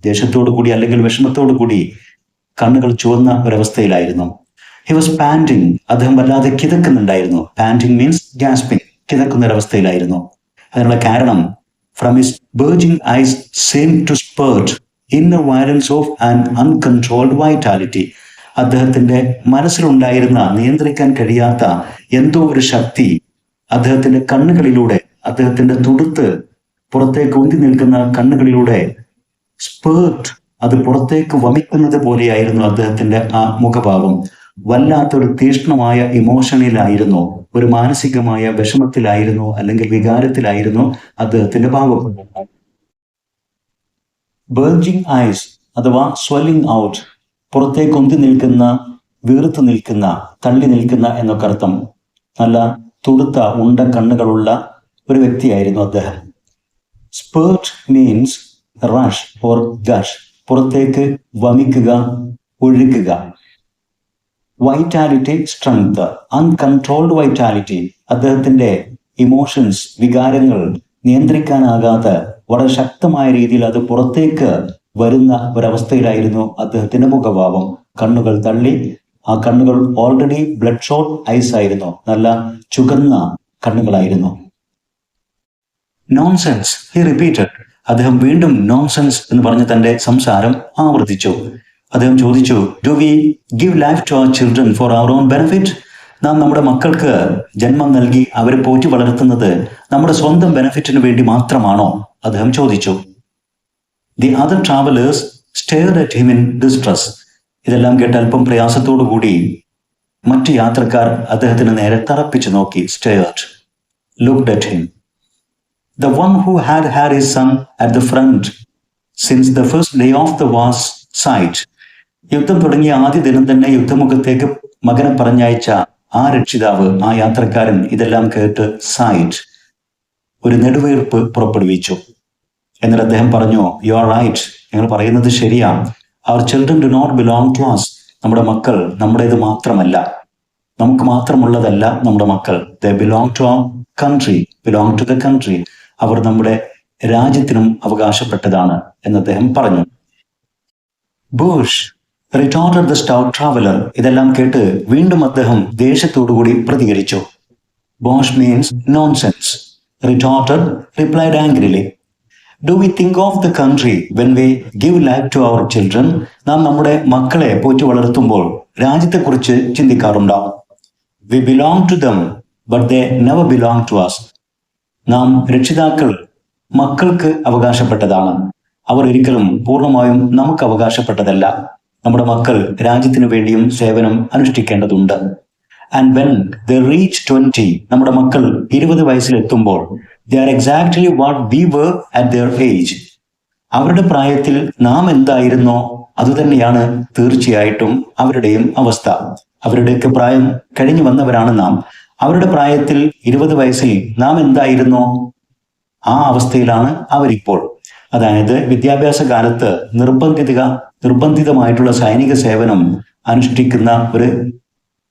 ദേഷ്യത്തോടു കൂടി അല്ലെങ്കിൽ വിഷമത്തോടു കൂടി കണ്ണുകൾ ചുവന്ന ഒരവസ്ഥയിലായിരുന്നു. He was panting. അദ്ദേഹം വല്ലാതെ കിതക്കുന്നുണ്ടായിരുന്നു. പാൻറ്റിങ് മീൻസ് ഗ്യാസ്പിങ്, കിതക്കുന്ന ഒരവസ്ഥയിലായിരുന്നു. അതിനുള്ള കാരണം, from his bulging eyes seemed to spurt inner violence of an uncontrolled vitality. അദ്ദേഹത്തിന്റെ മനസ്സിലുണ്ടായിരുന്ന നിയന്ത്രിക്കാൻ കഴിയാത്ത എന്തോ ഒരു ശക്തി അദ്ദേഹത്തിന്റെ കണ്ണുകളിലൂടെ, അദ്ദേഹത്തിന്റെ തുടുത്ത് പുറത്തേക്ക് ഉന്തി നിൽക്കുന്ന കണ്ണുകളിലൂടെ സ്പേർട്ട്, അത് പുറത്തേക്ക് വമിക്കുന്നത് പോലെയായിരുന്നു അദ്ദേഹത്തിന്റെ ആ മുഖഭാവം. വല്ലാത്തൊരു തീഷ്ണമായ ഇമോഷനിലായിരുന്നു, ഒരു മാനസികമായ വിഷമത്തിലായിരുന്നു അല്ലെങ്കിൽ വികാരത്തിലായിരുന്നു അദ്ദേഹത്തിന്റെ ഭാവം. ബേർജിംഗ് ഐസ് അഥവാ സ്വെല്ലിംഗ് ഔട്ട്, പുറത്തേക്ക് ഉന്തി നിൽക്കുന്ന, വീർത്തു നിൽക്കുന്ന, തള്ളി നിൽക്കുന്ന എന്നൊക്കെ അർത്ഥം. നല്ല തുടുത്ത ഉണ്ട കണ്ണുകളുള്ള ഒരു വ്യക്തിയായിരുന്നു അദ്ദേഹം. Spurt means rush or gush, പുറത്തേക്ക് വമിക്കുക, ഒഴുകുക. Vitality, strength. അൺകൺട്രോൾഡ് വൈറ്റാലിറ്റി, അദ്ദേഹത്തിന്റെ ഇമോഷൻസ്, വികാരങ്ങൾ നിയന്ത്രിക്കാനാകാതെ വളരെ ശക്തമായ രീതിയിൽ അത് പുറത്തേക്ക് വരുന്ന ഒരവസ്ഥയിലായിരുന്നു അദ്ദേഹത്തിന്റെ മുഖഭാവം. കണ്ണുകൾ തള്ളി, ആ കണ്ണുകൾ ഓൾറെഡി ബ്ലഡ് ഷോട്ട് ഐസ് ആയിരുന്നു, നല്ല ചുവന്ന കണ്ണുകളായിരുന്നു. Nonsense, he repeated. അദ്ദേഹം വീണ്ടും നോൺസെൻസ് എന്ന് പറഞ്ഞ് തന്റെ സംസാരം ആവർത്തിച്ചു. അദ്ദേഹം ചോദിച്ചു, do we give life to our children for our own benefit? നാം നമ്മുടെ മക്കൾക്ക് ജന്മം നൽകി അവരെ പോറ്റി വളർത്തുന്നത് നമ്മുടെ സ്വന്തം ബെനിഫിറ്റിന് വേണ്ടി മാത്രമാണോ? അദ്ദേഹം ചോദിച്ചു. The other travellers stared at him in distress. ഇതെല്ലാം കേട്ട് അല്പം പ്രയാസത്തോടു കൂടി മറ്റു യാത്രക്കാർ അദ്ദേഹത്തിന് നേരെ തറപ്പിച്ചു നോക്കി. Stared, looked at him. The one who had had his son at the front since the first day of the war's sight. യുദ്ധം തുടങ്ങിയ ആദ്യ ദിനം തന്നെ യുദ്ധമുഖത്തേക്ക് മകനെ പറഞ്ഞയച്ച ആ രക്ഷിതാവ്, ആ യാത്രക്കാരൻ ഇതെല്ലാം കേട്ട് സൈറ്റ്, ഒരു നെടുവീർപ്പ് പുറപ്പെടുവിച്ചു. എന്നാൽ അദ്ദേഹം പറഞ്ഞു, യു ആർ റൈറ്റ്, നിങ്ങൾ പറയുന്നത് ശരിയാണ്. Our children do not belong to us. നമ്മുടെ മക്കൾ നമ്മുടേത് മാത്രമല്ല, നമുക്ക് മാത്രമുള്ളതല്ല നമ്മുടെ മക്കൾ. They belong to our country, belong to the country. അവർ നമ്മുടെ രാജ്യത്തിനും അവകാശപ്പെട്ടതാണ് എന്ന് അദ്ദേഹം പറഞ്ഞു. Bosh retorted the stout traveller. ഇതെല്ലാം കേട്ട് വീണ്ടും അദ്ദേഹം ദേഷ്യത്തോടുകൂടി പ്രതികരിച്ചു. Bosh means nonsense. Retorted, replied angrily. Do we think of the country when we give life to our children? നാം നമ്മുടെ മക്കളെ പോറ്റി വളർത്തുമ്പോൾ രാജ്യത്തെക്കുറിച്ച് ചിന്തിക്കാറുണ്ടോ? We belong to them but they never belong to us. നാം രക്ഷിതാക്കൾ മക്കൾക്ക് അവകാശപ്പെട്ടതാണ്, അവർ ഒരിക്കലും പൂർണ്ണമായും നമുക്ക് അവകാശപ്പെട്ടതല്ല. നമ്മുടെ മക്കൾ രാജ്യത്തിനു വേണ്ടിയും സേവനം അനുഷ്ഠിക്കേണ്ടതുണ്ട്. ആൻഡ് വെൻ ദേ റീച്ച് 20, നമ്മുടെ മക്കൾ 20 വയസ്സിലെത്തുമ്പോൾ, they are exactly what we were at their age. അവരുടെ പ്രായത്തിൽ നാം എന്തായിരുന്നോ അതുതന്നെയാണ് തീർച്ചയായിട്ടും അവരുടെയും അവസ്ഥ. അവരുടെയൊക്കെ പ്രായം കഴിഞ്ഞു വന്നവരാണ് നാം. അവരുടെ പ്രായത്തിൽ 20 വയസ്സിൽ നാം എന്തായിരുന്നോ ആ അവസ്ഥയിലാണ് അവരിപ്പോൾ. അതായത് വിദ്യാഭ്യാസ കാലത്ത് നിർബന്ധിതമായിട്ടുള്ള സൈനിക സേവനം അനുഷ്ഠിക്കുന്ന ഒരു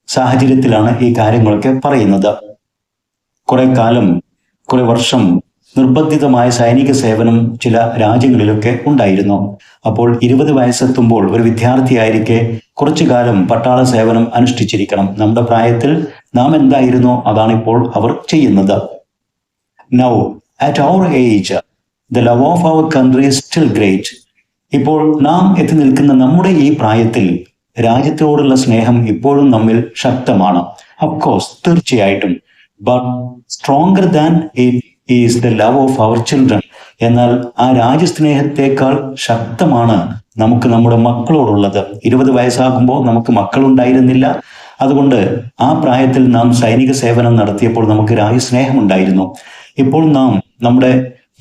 സാഹചര്യത്തിലാണ് ഈ കാര്യങ്ങളൊക്കെ പറയുന്നത്. കുറെ വർഷം നിർബന്ധിതമായ സൈനിക സേവനം ചില രാജ്യങ്ങളിലൊക്കെ ഉണ്ടായിരുന്നു. അപ്പോൾ 20 വയസ്സെത്തുമ്പോൾ ഒരു വിദ്യാർത്ഥിയായിരിക്കെ കുറച്ചു കാലം പട്ടാള സേവനം അനുഷ്ഠിച്ചിരിക്കണം. നമ്മുടെ പ്രായത്തിൽ നാം എന്തായിരുന്നോ അതാണിപ്പോൾ അവർ ചെയ്യുന്നത്. Now at our age the love of our country is still great. ഇപ്പോൾ നാം എത്തി നിൽക്കുന്ന നമ്മുടെ ഈ പ്രായത്തിൽ രാജ്യത്തോടുള്ള സ്നേഹം ഇപ്പോഴും നമ്മിൽ ശക്തമാണ്. അഫ്കോഴ്സ്, തീർച്ചയായിട്ടും. But stronger than it is the love of our children. എന്നാൽ ആ രാജ്യസ്നേഹത്തെക്കാൾ ശക്തമാണ് നമുക്ക് നമ്മുടെ മക്കളോടുള്ളത്. 20 വയസ്സാകുമ്പോൾ നമുക്ക് മക്കളുണ്ടായിരുന്നില്ല. അതുകൊണ്ട് ആ പ്രായത്തിൽ നാം സൈനിക സേവനം നടത്തിയപ്പോൾ നമുക്ക് രാജ്യസ്നേഹം ഉണ്ടായിരുന്നു. ഇപ്പോൾ നാം നമ്മുടെ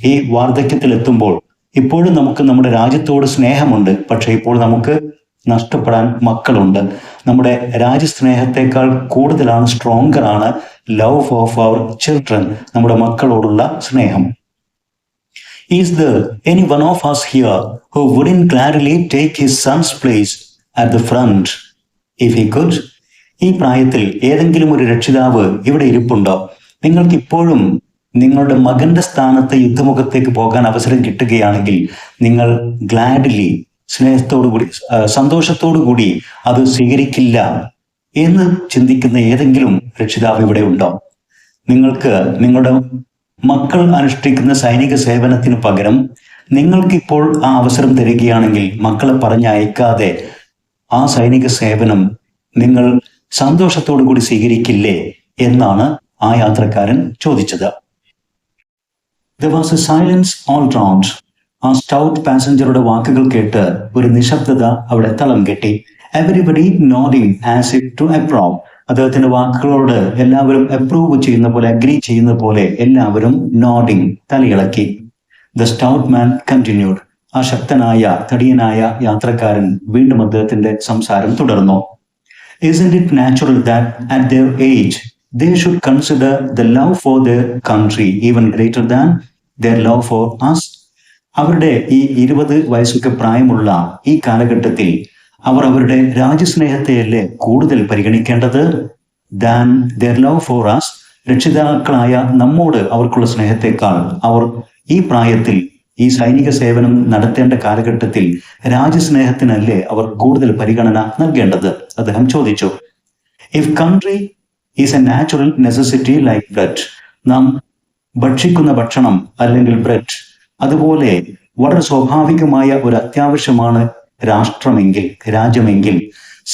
ഈ വാർദ്ധക്യത്തിൽ എത്തുമ്പോൾ ഇപ്പോഴും നമുക്ക് നമ്മുടെ രാജ്യത്തോട് സ്നേഹമുണ്ട്. പക്ഷെ ഇപ്പോൾ നമുക്ക് നഷ്ടപ്പെടാൻ മക്കളുണ്ട്. നമ്മുടെ രാജ്യസ്നേഹത്തെക്കാൾ കൂടുതലാണ്, സ്ട്രോങ്ങർ ആണ് ലവ് ഓഫ് അവർ ചിൽഡ്രൻ, നമ്മുടെ മക്കളോടുള്ള സ്നേഹം. Is there any one of us here who wouldn't gladly take his son's place at the front if he could? ഈ പ്രായത്തിൽ ഏതെങ്കിലും ഒരു രക്ഷിതാവ് ഇവിടെ ഇരിപ്പുണ്ടോ? നിങ്ങൾക്ക് ഇപ്പോഴും നിങ്ങളുടെ മകന്റെ സ്ഥാനത്ത് യുദ്ധമുഖത്തേക്ക് പോകാൻ അവസരം കിട്ടുകയാണെങ്കിൽ നിങ്ങൾ ഗ്ലാഡ്ലി, സ്നേഹത്തോടു കൂടി, സന്തോഷത്തോടു കൂടി അത് സ്വീകരിക്കില്ല എന്ന് ചിന്തിക്കുന്ന ഏതെങ്കിലും രക്ഷിതാവ് ഇവിടെ ഉണ്ടോ? നിങ്ങൾക്ക് നിങ്ങളുടെ മക്കൾ അനുഷ്ഠിക്കുന്ന സൈനിക സേവനത്തിന് പകരം നിങ്ങൾക്കിപ്പോൾ ആ അവസരം തരികയാണെങ്കിൽ മക്കളെ പറഞ്ഞയക്കാതെ ആ സൈനിക സേവനം നിങ്ങൾ സന്തോഷത്തോടു കൂടി സ്വീകരിക്കില്ലേ എന്നാണ് ആ യാത്രക്കാരൻ ചോദിച്ചത്. There was a silence all round. ആ സ്റ്റൗട്ട് പാസഞ്ചറുടെ വാക്കുകൾ കേട്ട് ഒരു നിശബ്ദത അവിടെ തളം കെട്ടി. Everybody nodding as if to approve. അദ്ദേഹത്തിന്റെ വാക്കുകളോട് എല്ലാവരും അപ്രൂവ് ചെയ്യുന്ന പോലെ, അഗ്രി ചെയ്യുന്ന പോലെ എല്ലാവരും നോഡിങ്, തലയിളക്കി. The stout man continued. ആ ശക്തനായ തടിയനായ യാത്രക്കാരൻ വീണ്ടും അദ്ദേഹത്തിന്റെ സംസാരം തുടർന്നു. Isn't it natural that at their age they should consider the love for their country even greater than their love for us? അവരുടെ ഈ 20 വയസ്സൊക്കെ പ്രായമുള്ള ഈ കാലഘട്ടത്തിൽ അവർ അവരുടെ രാജ്യസ്നേഹത്തെയല്ലേ കൂടുതൽ പരിഗണിക്കേണ്ടത്? Than their love for us. രക്ഷിതാക്കളായ നമ്മോട് അവർക്കുള്ള സ്നേഹത്തെക്കാൾ അവർ ഈ പ്രായത്തിൽ, ഈ സൈനിക സേവനം നടത്തേണ്ട കാലഘട്ടത്തിൽ രാജ്യസ്നേഹത്തിനല്ലേ അവർ കൂടുതൽ പരിഗണന നൽകേണ്ടത്? അദ്ദേഹം ചോദിച്ചു. If country is A natural necessity like bread. നാം ഭക്ഷിക്കുന്ന ഭക്ഷണം അല്ലെങ്കിൽ ബ്രെഡ്, അതുപോലെ വളരെ സ്വാഭാവികമായ ഒരു അത്യാവശ്യമാണ് രാഷ്ട്രമെങ്കിൽ, രാജ്യമെങ്കിൽ,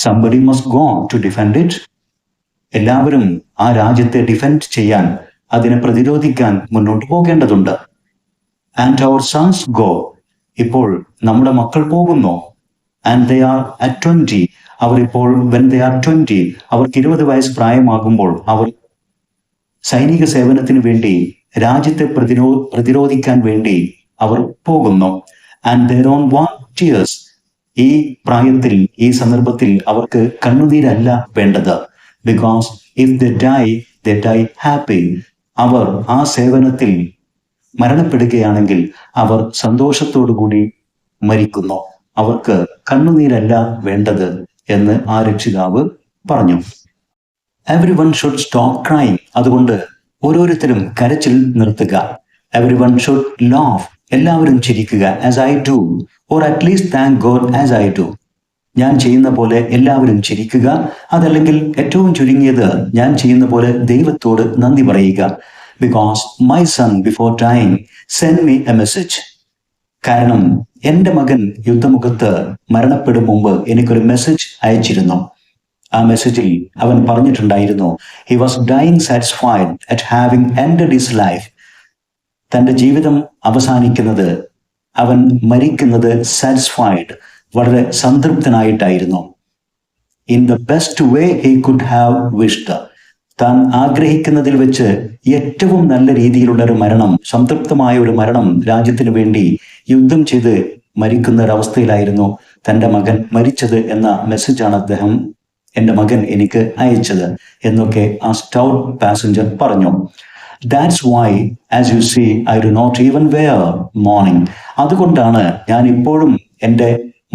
somebody must go to defend it. എല്ലാവരും ആ രാജ്യത്തെ ഡിഫെൻഡ് ചെയ്യാൻ, അതിനെ പ്രതിരോധിക്കാൻ മുന്നോട്ട് പോകേണ്ടതുണ്ട്. And our sons go. ഇപ്പോൾ നമ്മുടെ മക്കൾ പോകുന്നു. And they are at 20. അവർ ഇപ്പോൾ when they are 20, അവർക്ക് 20 വയസ്സ് പ്രായമാകുമ്പോൾ അവർ സൈനിക സേവനത്തിന് വേണ്ടി, രാജ്യത്തെ പ്രതിരോധിക്കാൻ വേണ്ടി അവർ പോകുന്നു. And their own want tears. ഈ പ്രായത്തിൽ, ഈ സന്ദർഭത്തിൽ അവർക്ക് കണ്ണുനീരല്ല വേണ്ടത്. Because if they die happy. അവർ ആ സേവനത്തിൽ മരണപ്പെടുകയാണെങ്കിൽ അവർ സന്തോഷത്തോടു കൂടി മരിക്കുന്നു. അവർക്ക് കണ്ണുനീരല്ല വേണ്ടത് എന്ന് ആ രക്ഷിതാവ് പറഞ്ഞു. Everyone should stop crying. അതുകൊണ്ട് ഓരോരുത്തരും കരച്ചിൽ നിർത്തുക. Everyone should laugh. എല്ലാവരും ചിരിക്കുക. As I do, or at least thank God as I do. ഞാൻ ചെയ്യുന്ന പോലെ എല്ലാവരും ചിരിക്കുക. അതല്ലെങ്കിൽ ഏറ്റവും ചുരുങ്ങിയത് ഞാൻ ചെയ്യുന്ന പോലെ ദൈവത്തോട് നന്ദി പറയുക. Because my son before dying send me a message. കാരണം എൻ്റെ മകൻ യുദ്ധമുഖത്ത് മരണപ്പെടും മുമ്പ് എനിക്കൊരു മെസ്സേജ് അയച്ചിരുന്നു. ആ മെസ്സേജിൽ അവൻ പറഞ്ഞിട്ടുണ്ടായിരുന്നു, he was dying satisfied at having ended his life. തൻ്റെ ജീവിതം അവസാനിക്കുന്നത്, അവൻ മരിക്കുന്നത് സാറ്റിസ്ഫൈഡ്, വളരെ സംതൃപ്തനായിട്ടായിരുന്നു. In the best way he could have wished. താൻ ആഗ്രഹിക്കുന്നതിൽ വെച്ച് ഏറ്റവും നല്ല രീതിയിലുള്ള ഒരു മരണം, സംതൃപ്തമായ ഒരു മരണം രാജ്യത്തിന് വേണ്ടി യുദ്ധം ചെയ്ത് മരിക്കുന്ന ഒരവസ്ഥയിലായിരുന്നു തൻ്റെ മകൻ മരിച്ചത് എന്ന മെസ്സേജാണ് അദ്ദേഹം, എൻ്റെ മകൻ എനിക്ക് അയച്ചത് എന്നൊക്കെ ആ സ്റ്റൗട്ട് പാസഞ്ചർ പറഞ്ഞു. That's why, as you see, I do not even wear mourning. അതുകൊണ്ടാണ് ഞാൻ ഇപ്പോഴും എൻ്റെ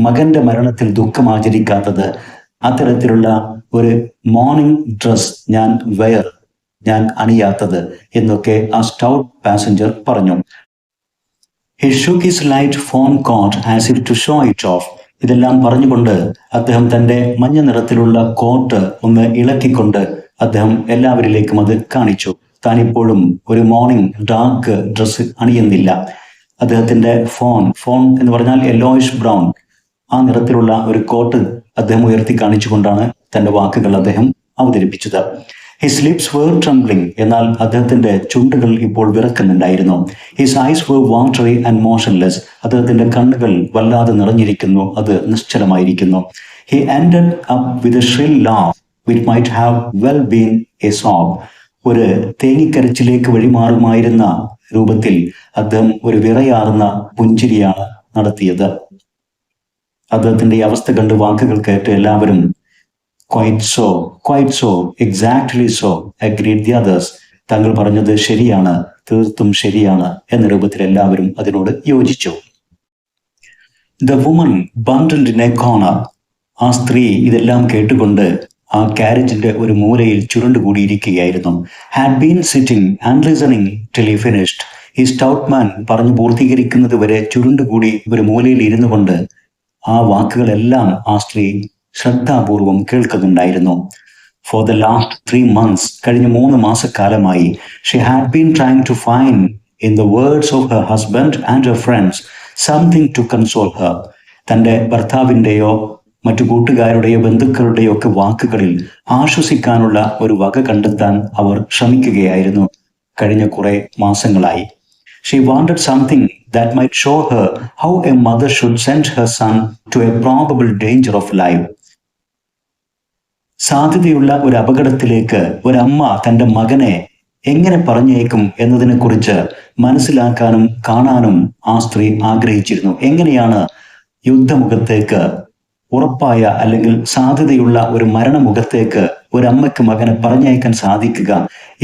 മകന്റെ മരണത്തിൽ ദുഃഖം ആചരിക്കാത്തത്. അത്തരത്തിലുള്ള ഒരു മോർണിംഗ് ഡ്രസ് ഞാൻ അണിയാത്തത് എന്നൊക്കെ ആ സ്റ്റൗട്ട് പാസഞ്ചർ പറഞ്ഞു. He shook his light fawn coat as if to show it off. ഇതെല്ലാം പറഞ്ഞുകൊണ്ട് അദ്ദേഹം തൻ്റെ മഞ്ഞ നിറത്തിലുള്ള കോട്ട് ഒന്ന് ഇളക്കിക്കൊണ്ട് അദ്ദേഹം എല്ലാവരിലേക്കും അത് കാണിച്ചു. താൻ ഇപ്പോഴും ഒരു മോർണിംഗ് ഡാർക്ക് ഡ്രസ്സ് അണിയുന്നില്ല. അദ്ദേഹത്തിന്റെ ഫോൺ എന്ന് പറഞ്ഞാൽ യെല്ലോയിഷ് ബ്രൗൺ, ആ നിറത്തിലുള്ള ഒരു കോട്ട് അദ്ദേഹം ഉയർത്തി കാണിച്ചുകൊണ്ടാണ് തന്റെ വാക്കുകൾ അദ്ദേഹം അവതരിപ്പിച്ചത്. ഹിസ് ലിപ്സ് വേർ ട്രംബ്ലിംഗ്, എന്നാൽ അദ്ദേഹത്തിന്റെ ചുണ്ടുകൾ ഇപ്പോൾ വിറക്കുന്നുണ്ടായിരുന്നു. His eyes were watery and motionless, അദ്ദേഹത്തിന്റെ കണ്ണുകൾ വല്ലാതെ നിറഞ്ഞിരിക്കുന്നു, അത് നിശ്ചലമായിരിക്കുന്നു. He ended up with a shrill laugh which might have well been a sob. ഒരു തേങ്ങിക്കരച്ചിലേക്ക് വഴിമാറുമായിരുന്ന രൂപത്തിൽ അദ്ദേഹം ഒരു വിറയാർന്ന പുഞ്ചിരിയാണ് നടത്തിയത്. അദ്ദേഹത്തിന്റെ ഈ അവസ്ഥ കണ്ട് വാക്കുകൾ കേട്ട് എല്ലാവരും quite so, exactly so, agreed the others. താങ്കൾ പറഞ്ഞത് ശരിയാണ്, തീർത്തും ശരിയാണ് എന്ന രൂപത്തിൽ എല്ലാവരും അതിനോട് യോജിച്ചു. The woman bundled in a corner. ആ സ്ത്രീ ഇതെല്ലാം കേട്ടുകൊണ്ട് ആ കാരേജിന്റെ ഒരു മൂലയിൽ ചുരുണ്ടുകൂടിയിരിക്കുകയായിരുന്നു. Had been sitting and listening till he finished. ഈ സ്റ്റൗട്ട് മാൻ പറഞ്ഞു പൂർത്തീകരിക്കുന്നത് വരെ ചുരുണ്ടുകൂടി ഒരു മൂലയിൽ ഇരുന്നു കൊണ്ട് ആ വാക്കുകളെല്ലാം ആ സ്ത്രീ ശ്രദ്ധാപൂർവം കേൾക്കുന്നുണ്ടായിരുന്നു. ഫോർ ദ ലാസ്റ്റ് 3 months, കഴിഞ്ഞ 3 മാസക്കാലമായി, she had been trying to find in the words of her husband and her friends something to console her. തൻ്റെ ഭർത്താവിൻ്റെയോ മറ്റു കൂട്ടുകാരുടെയോ ബന്ധുക്കളുടെയോ ഒക്കെ വാക്കുകളിൽ ആശ്വസിക്കാനുള്ള ഒരു വക കണ്ടെത്താൻ അവർ ശ്രമിക്കുകയായിരുന്നു കഴിഞ്ഞ കുറെ മാസങ്ങളായി. She wanted something that might show her how a mother should send her son to a probable danger of life. സാധ്യതയുള്ള ഒരു അപകടത്തിലേക്ക് ഒരമ്മ തൻ്റെ മകനെ എങ്ങനെ പറഞ്ഞേക്കും എന്നതിനെ കുറിച്ച് മനസ്സിലാക്കാനും കാണാനും ആ സ്ത്രീ ആഗ്രഹിച്ചിരുന്നു. എങ്ങനെയാണ് യുദ്ധമുഖത്തേക്ക്, ഉറപ്പായ അല്ലെങ്കിൽ സാധ്യതയുള്ള ഒരു മരണമുഖത്തേക്ക് ഒരമ്മയ്ക്ക് മകനെ പറഞ്ഞയക്കാൻ സാധിക്കുക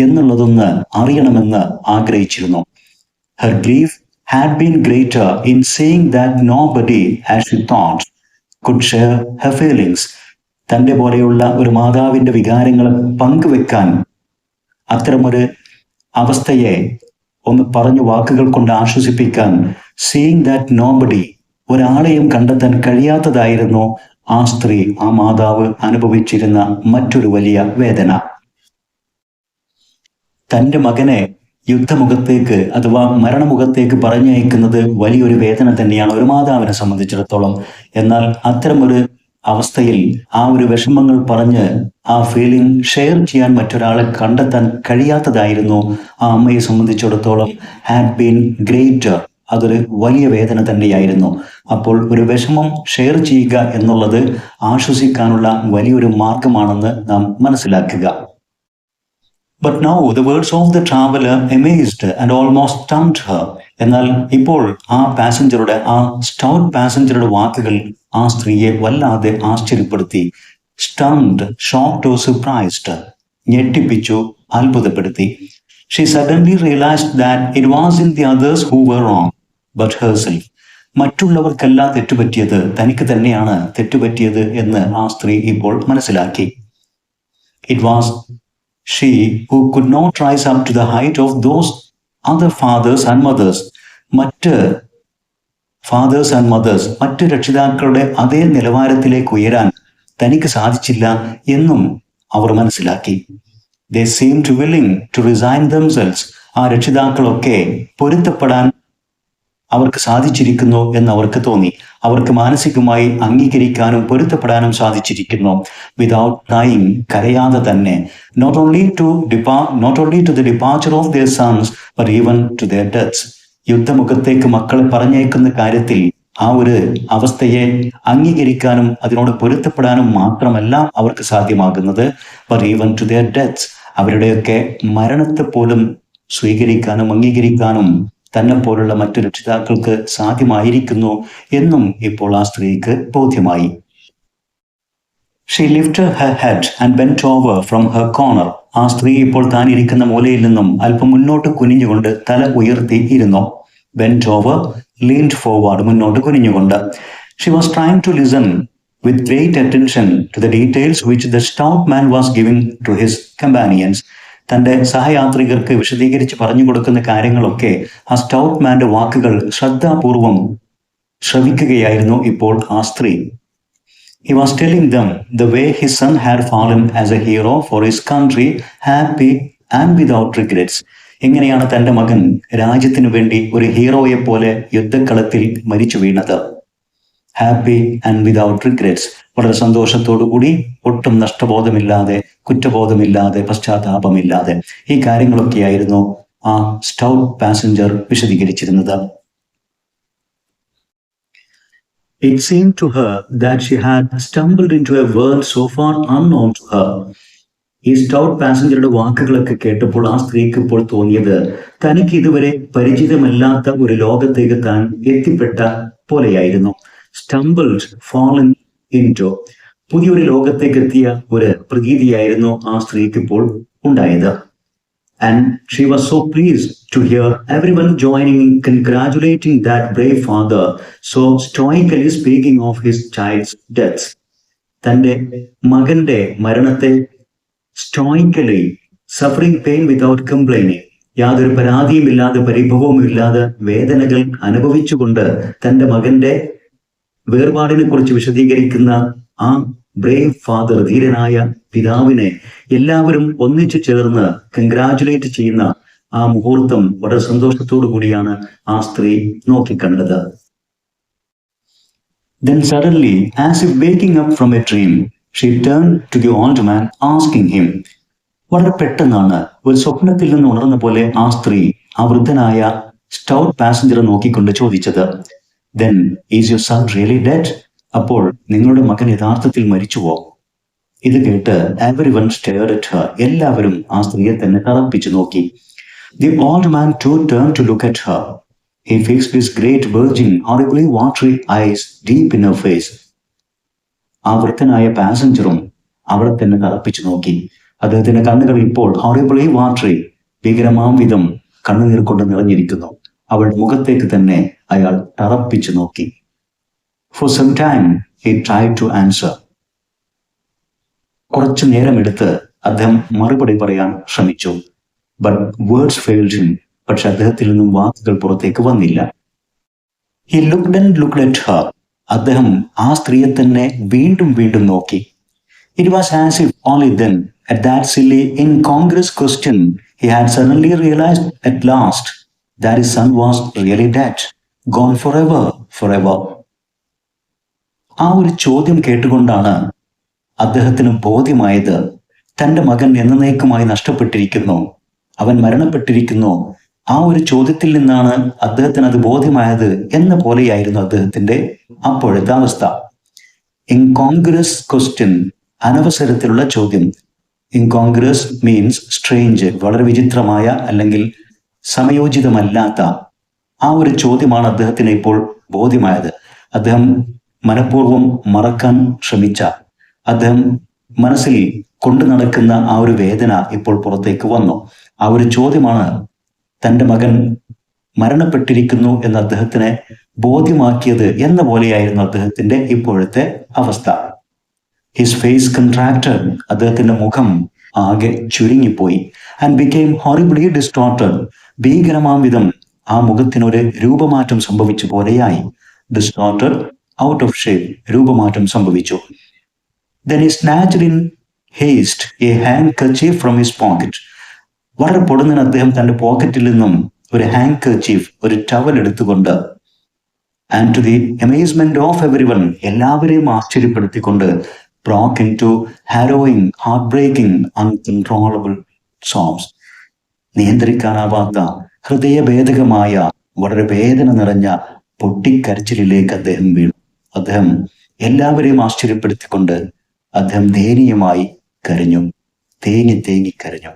എന്നുള്ളതൊന്ന് അറിയണമെന്ന് ആഗ്രഹിച്ചിരുന്നു. Her grief had been greater in seeing that nobody, as she thought, could share her feelings. തൻ്റെ പോലെയുള്ള ഒരു മാതാവിൻ്റെ വികാരങ്ങളെ പങ്കുവെക്കാൻ, അത്തരമൊരു അവസ്ഥയെ ഒന്ന് പറഞ്ഞു വാക്കുകൾ കൊണ്ട് ആശ്വസിപ്പിക്കാൻ, seeing that nobody, ഒരാളെയും കണ്ടെത്താൻ കഴിയാത്തതായിരുന്നു ആ സ്ത്രീ, ആ മാതാവ് അനുഭവിച്ചിരുന്ന മറ്റൊരു വലിയ വേദന. തൻ്റെ മകനെ യുദ്ധമുഖത്തേക്ക് അഥവാ മരണമുഖത്തേക്ക് പറഞ്ഞയക്കുന്നത് വലിയൊരു വേദന തന്നെയാണ് ഒരു മാതാവിനെ സംബന്ധിച്ചിടത്തോളം. എന്നാൽ അത്തരമൊരു അവസ്ഥയിൽ ആ ഒരു വിഷമങ്ങൾ പറഞ്ഞ് ആ ഫീലിംഗ് ഷെയർ ചെയ്യാൻ മറ്റൊരാളെ കണ്ടെത്താൻ കഴിയാത്തതായിരുന്നു ആ അമ്മയെ സംബന്ധിച്ചിടത്തോളം ഹാഡ് ബീൻ ഗ്രേറ്റർ. അതൊരു വലിയ വേദന തന്നെയായിരുന്നു. അപ്പോൾ ഒരു വിഷമം ഷെയർ ചെയ്യുക എന്നുള്ളത് ആശ്വസിക്കാനുള്ള വലിയൊരു മാർഗമാണെന്ന് നാം മനസ്സിലാക്കുക. But now the words of the traveler amazed and almost stunned her. എന്നാൽ ഇപ്പോൾ ആ പാസഞ്ചറുടെ, ആ സ്റ്റൗട്ട് പാസഞ്ചറുടെ വാക്കുകൾ ആ സ്ത്രീയെ വല്ലാതെ ആശ്ചര്യപ്പെടുത്തി. stunned, shocked or surprised, ഞെട്ടിപ്പിച്ചു, അത്ഭുതപ്പെടുത്തി. She suddenly realized that it wasn't the others who were wrong, but herself. മറ്റുള്ളവർക്കല്ല തെറ്റുപറ്റിയത്, തനിക്ക് തന്നെയാണ് തെറ്റുപറ്റിയത് എന്ന് ആ സ്ത്രീ ഇപ്പോൾ മനസ്സിലാക്കി. It was she who could not rise up to the height of those other fathers and mothers. മറ്റ് fathers and mothers, മറ്റ് രക്ഷിതാക്കളുടെ അതേ നിലവാരത്തിലേക്ക് ഉയരാൻ തനിക്ക് സാധിച്ചില്ല എന്നും അവർ മനസ്സിലാക്കി. They seemed willing to resign themselves. ആ രക്ഷിതാക്കളൊക്കെ പൊരുത്തപ്പെടാൻ അവർക്ക് സാധിച്ചിരിക്കുന്നു എന്ന് അവർക്ക് തോന്നി. അവർക്ക് മാനസികമായി അംഗീകരിക്കാനും പൊരുത്തപ്പെടാനും സാധിച്ചിരിക്കുന്നു. വിതൗട്ട് ഡൈയിങ്, കരയാതെ തന്നെ. Not only to the departure of their sons, but even to their deaths. യുദ്ധമുഖത്തേക്ക് മക്കളെ പറഞ്ഞേക്കുന്ന കാര്യത്തിൽ ആ ഒരു അവസ്ഥയെ അംഗീകരിക്കാനും അതിനോട് പൊരുത്തപ്പെടാനും മാത്രമല്ല അവർക്ക് സാധ്യമാകുന്നത്, but even to their deaths. അവരുടെയൊക്കെ മരണത്തെ പോലും സ്വീകരിക്കാനും അംഗീകരിക്കാനും തന്നെ പോലുള്ള മറ്റു രക്ഷിതാക്കൾക്ക് സാധ്യമായിരിക്കുന്നു എന്നും ഇപ്പോൾ ആ സ്ത്രീക്ക് ബോധ്യമായി. She lifted her head and bent over from her corner. ആ സ്ത്രീ ഇപ്പോൾ താൻ ഇരിക്കുന്ന മൂലയിൽ നിന്നും അല്പം മുന്നോട്ട് കുനിഞ്ഞുകൊണ്ട് തല ഉയർത്തി ഇരുന്നു. Bent over, leaned forward, മുന്നോട്ട് കുനിഞ്ഞുകൊണ്ട്. She was trying to listen with great attention to the details which the stout man was giving to his companions. തൻ്റെ സഹയാത്രികർക്ക് വിശദീകരിച്ച് പറഞ്ഞു കൊടുക്കുന്ന കാര്യങ്ങളൊക്കെ ആ സ്റ്റൗട്ട് മാന്റെ വാക്കുകൾ ശ്രദ്ധാപൂർവം ശ്രവിക്കുകയായിരുന്നു ഇപ്പോൾ ആ സ്ത്രീ. He was telling them the way his son had fallen as a hero for his country, happy and without regrets. എങ്ങനെയാണ് തൻ്റെ മകൻ രാജ്യത്തിനു വേണ്ടി ഒരു ഹീറോയെ പോലെ യുദ്ധക്കളത്തിൽ മരിച്ചു വീണത്. ഹാപ്പി ആൻഡ് വിതൗട്ട് റിഗ്രറ്റ്സ്, വളരെ സന്തോഷത്തോടുകൂടി, ഒട്ടും നഷ്ടബോധമില്ലാതെ, കുറ്റബോധമില്ലാതെ, പശ്ചാത്താപമില്ലാതെ ഈ കാര്യങ്ങളൊക്കെയായിരുന്നു ആ സ്റ്റൗട്ട് പാസഞ്ചർ വിശദീകരിച്ചിരുന്നത്. It seemed to her that she had stumbled into a world so far unknown to her. ഈ സ്റ്റൗട്ട് പാസഞ്ചറുടെ വാക്കുകളൊക്കെ കേട്ടപ്പോൾ ആ സ്ത്രീക്ക് ഇപ്പോൾ തോന്നിയത് തനിക്ക് ഇതുവരെ പരിചിതമല്ലാത്ത ഒരു ലോകത്തേക്ക് താൻ എത്തിപ്പെട്ട പോലെയായിരുന്നു. സ്റ്റംബിൾഡ്, ഫാളൻ ഇൻടു, പുതിയൊരു ലോകത്തേക്ക് എത്തിയ ഒരു പ്രതീതിയായിരുന്നു ആ സ്ത്രീക്ക് ഇപ്പോൾ ഉണ്ടായത്. And she was so pleased to hear everyone joining in congratulating that brave father so stoically speaking of his child's death. തന്റെ മകന്റെ മരണത്തെ സ്റ്റോയിക്കലി, സഫറിംഗ് പെയിൻ വിതൗട്ട് കംപ്ലൈനിങ്, യാതൊരു പരാതിയുമില്ലാതെ, പരിഭവവുമില്ലാതെ, വേദനകൾ അനുഭവിച്ചുകൊണ്ട് തന്റെ മകന്റെ വേർപാടിനെ കുറിച്ച് വിശദീകരിക്കുന്ന ആ ബ്രേവ് ഫാദർ, ധീരനായ പിതാവിനെ എല്ലാവരും ഒന്നിച്ചു ചേർന്ന് കൺഗ്രാജുലേറ്റ് ചെയ്യുന്ന ആ മുഹൂർത്തം വളരെ സന്തോഷത്തോടു കൂടിയാണ് ആ സ്ത്രീ നോക്കിക്കണ്ടത്. Then suddenly, as if waking up from a dream, she turned to the old man, asking him. വളരെ പെട്ടെന്നാണ്, ഒരു സ്വപ്നത്തിൽ നിന്ന് ഉണർന്ന പോലെ ആ സ്ത്രീ ആ വൃദ്ധനായ സ്റ്റൗട്ട് പാസഞ്ചറെ നോക്കിക്കൊണ്ട് ചോദിച്ചത്, Then is your son really dead? അപ്പോൾ നിങ്ങളുടെ മകൻ യഥാർത്ഥത്തിൽ മരിച്ചുവോ? ഇത് കേട്ട് everyone stared at her. എല്ലാവരും ആ സ്ത്രീയെ തന്നെ തറപ്പിച്ചു നോക്കി. The old man too turned to look at her. He fixed his great virgin, horribly watery eyes deep in her face. ആ വൃദ്ധനായ പാസഞ്ചറും അവളെ തന്നെ തറപ്പിച്ചു നോക്കി. അദ്ദേഹത്തിന്റെ കണ്ണുകൾ ഇപ്പോൾ horribly watery, ഭീകരമാം വിധം കണ്ണുനീർ കൊണ്ട് നിറഞ്ഞിരിക്കുന്നു. അവളുടെ മുഖത്തേക്ക് തന്നെ അയാൾ തറപ്പിച്ചു നോക്കി. For some time he tried to answer. കുറച്ചു നേരമെടുത്ത് അദ്ദേഹം മറുപടി പറയാൻ ശ്രമിച്ചു. But words failed him. പക്ഷെ അദ്ദേഹത്തിൽ നിന്നും വാക്കുകൾ പുറത്തേക്ക് വന്നില്ല. He looked and looked at her. അദ്ദേഹം ആ സ്ത്രീയെ തന്നെ വീണ്ടും വീണ്ടും നോക്കി. It was as if only then, at that silly, incongruous question, he had suddenly realized at last that his son was really dead, gone forever, forever. ആ ഒരു ചോദ്യം കേട്ടുകൊണ്ടാണ് അദ്ദേഹത്തിന് ബോധ്യമായത്, തന്റെ മകൻ എന്നേക്കുമായി നഷ്ടപ്പെട്ടിരിക്കുന്നു, അവൻ മരണപ്പെട്ടിരിക്കുന്നു. ആ ഒരു ചോദ്യത്തിൽ നിന്നാണ് അദ്ദേഹത്തിന് അത് ബോധ്യമായത് എന്ന പോലെയായിരുന്നു അദ്ദേഹത്തിന്റെ അപ്പോഴത്തെ അവസ്ഥ. ഇൻകോൺഗ്രസ് ക്വസ്റ്റ്യൻ, അനവസരത്തിലുള്ള ചോദ്യം. ഇൻകോൺഗ്രസ് മീൻസ് സ്ട്രേഞ്ച്, വളരെ വിചിത്രമായ അല്ലെങ്കിൽ സമയോചിതമല്ലാത്ത ആ ഒരു ചോദ്യമാണ് അദ്ദേഹത്തിന് ഇപ്പോൾ ബോധ്യമായത്. അദ്ദേഹം മനഃപൂർവ്വം മറക്കാൻ ശ്രമിച്ച, അദ്ദേഹം മനസ്സിൽ കൊണ്ടു നടക്കുന്ന ആ ഒരു വേദന ഇപ്പോൾ പുറത്തേക്ക് വന്നു. ആ ഒരു ചോദ്യമാണ് തൻ്റെ മകൻ മരണപ്പെട്ടിരിക്കുന്നു എന്ന് അദ്ദേഹത്തിനെ ബോധ്യമാക്കിയത് എന്ന പോലെയായിരുന്നു അദ്ദേഹത്തിന്റെ ഇപ്പോഴത്തെ അവസ്ഥ. ഹിസ് ഫേസ് കൺട്രാക്റ്റഡ്, അദ്ദേഹത്തിന്റെ മുഖം ആകെ ചുരുങ്ങിപ്പോയി. ആൻഡ് ബിക്കെയിം ഹോറിബിളി ഡിസ്റ്റോർട്ടഡ്, ഭീകരമാം വിധം ആ മുഖത്തിനൊരു രൂപമാറ്റം സംഭവിച്ചു പോലെയായി. ഡിസ്റ്റോർട്ടഡ്, ഔട്ട് ഓഫ് ഷേപ്പ്, രൂപമാറ്റം സംഭവിച്ചു. Then he snatched in haste a handkerchief from his pocket. വളരെ പൊടുന്നതിന് അദ്ദേഹം തന്റെ പോക്കറ്റിൽ നിന്നും ഒരു ഹാൻഡ്കർച്ചീഫ്, ഒരു ടവൽ എടുത്തുകൊണ്ട്, and to the amazement of everyone, എല്ലാവരെയും ആശ്ചര്യപ്പെടുത്തിക്കൊണ്ട്, broke into harrowing, heartbreaking, uncontrollable sobs. നിയന്ത്രിക്കാനാവാത്ത ഹൃദയഭേദകമായ വളരെ വേദന നിറഞ്ഞ പൊട്ടിക്കരച്ചിലേക്ക് അദ്ദേഹം വീണു. അദ്ദേഹം എല്ലാവരെയും ആശ്ചര്യപ്പെടുത്തിക്കൊണ്ട് അദ്ദേഹം ദയനീയമായി കരഞ്ഞു, തേങ്ങി കരഞ്ഞു.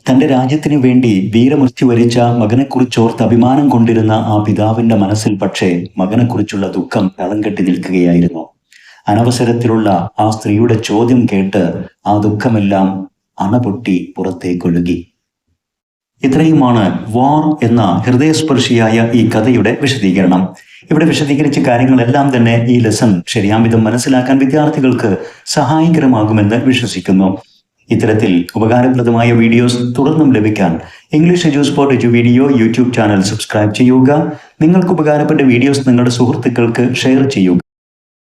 തന്റെ രാജ്യത്തിന് വേണ്ടി വീരമൃത്യു വരിച്ച മകനെക്കുറിച്ചോർത്ത് അഭിമാനം കൊണ്ടിരുന്ന ആ പിതാവിന്റെ മനസ്സിൽ പക്ഷേ മകനെക്കുറിച്ചുള്ള ദുഃഖം തളം കെട്ടി നിൽക്കുകയായിരുന്നു. അനവസരത്തിലുള്ള ആ സ്ത്രീയുടെ ചോദ്യം കേട്ട് ആ ദുഃഖമെല്ലാം അണപൊട്ടി പുറത്തേക്കൊഴുകി. ഇത്രയുമാണ് വാർ എന്ന ഹൃദയസ്പർശിയായ ഈ കഥയുടെ വിശദീകരണം. ഇവിടെ വിശദീകരിച്ച കാര്യങ്ങളെല്ലാം തന്നെ ഈ ലെസൺ ശരിയാംവിധം മനസ്സിലാക്കാൻ വിദ്യാർത്ഥികൾക്ക് സഹായകരമാകുമെന്ന് വിശ്വസിക്കുന്നു. ഇത്തരത്തിൽ ഉപകാരപ്രദമായ വീഡിയോസ് തുടർന്നും ലഭിക്കാൻ English Edusport Edu video YouTube channel subscribe ചെയ്യുക. നിങ്ങൾക്ക് ഉപകാരപ്പെട്ട വീഡിയോസ് നിങ്ങളുടെ സുഹൃത്തുക്കൾക്ക് ഷെയർ ചെയ്യുക.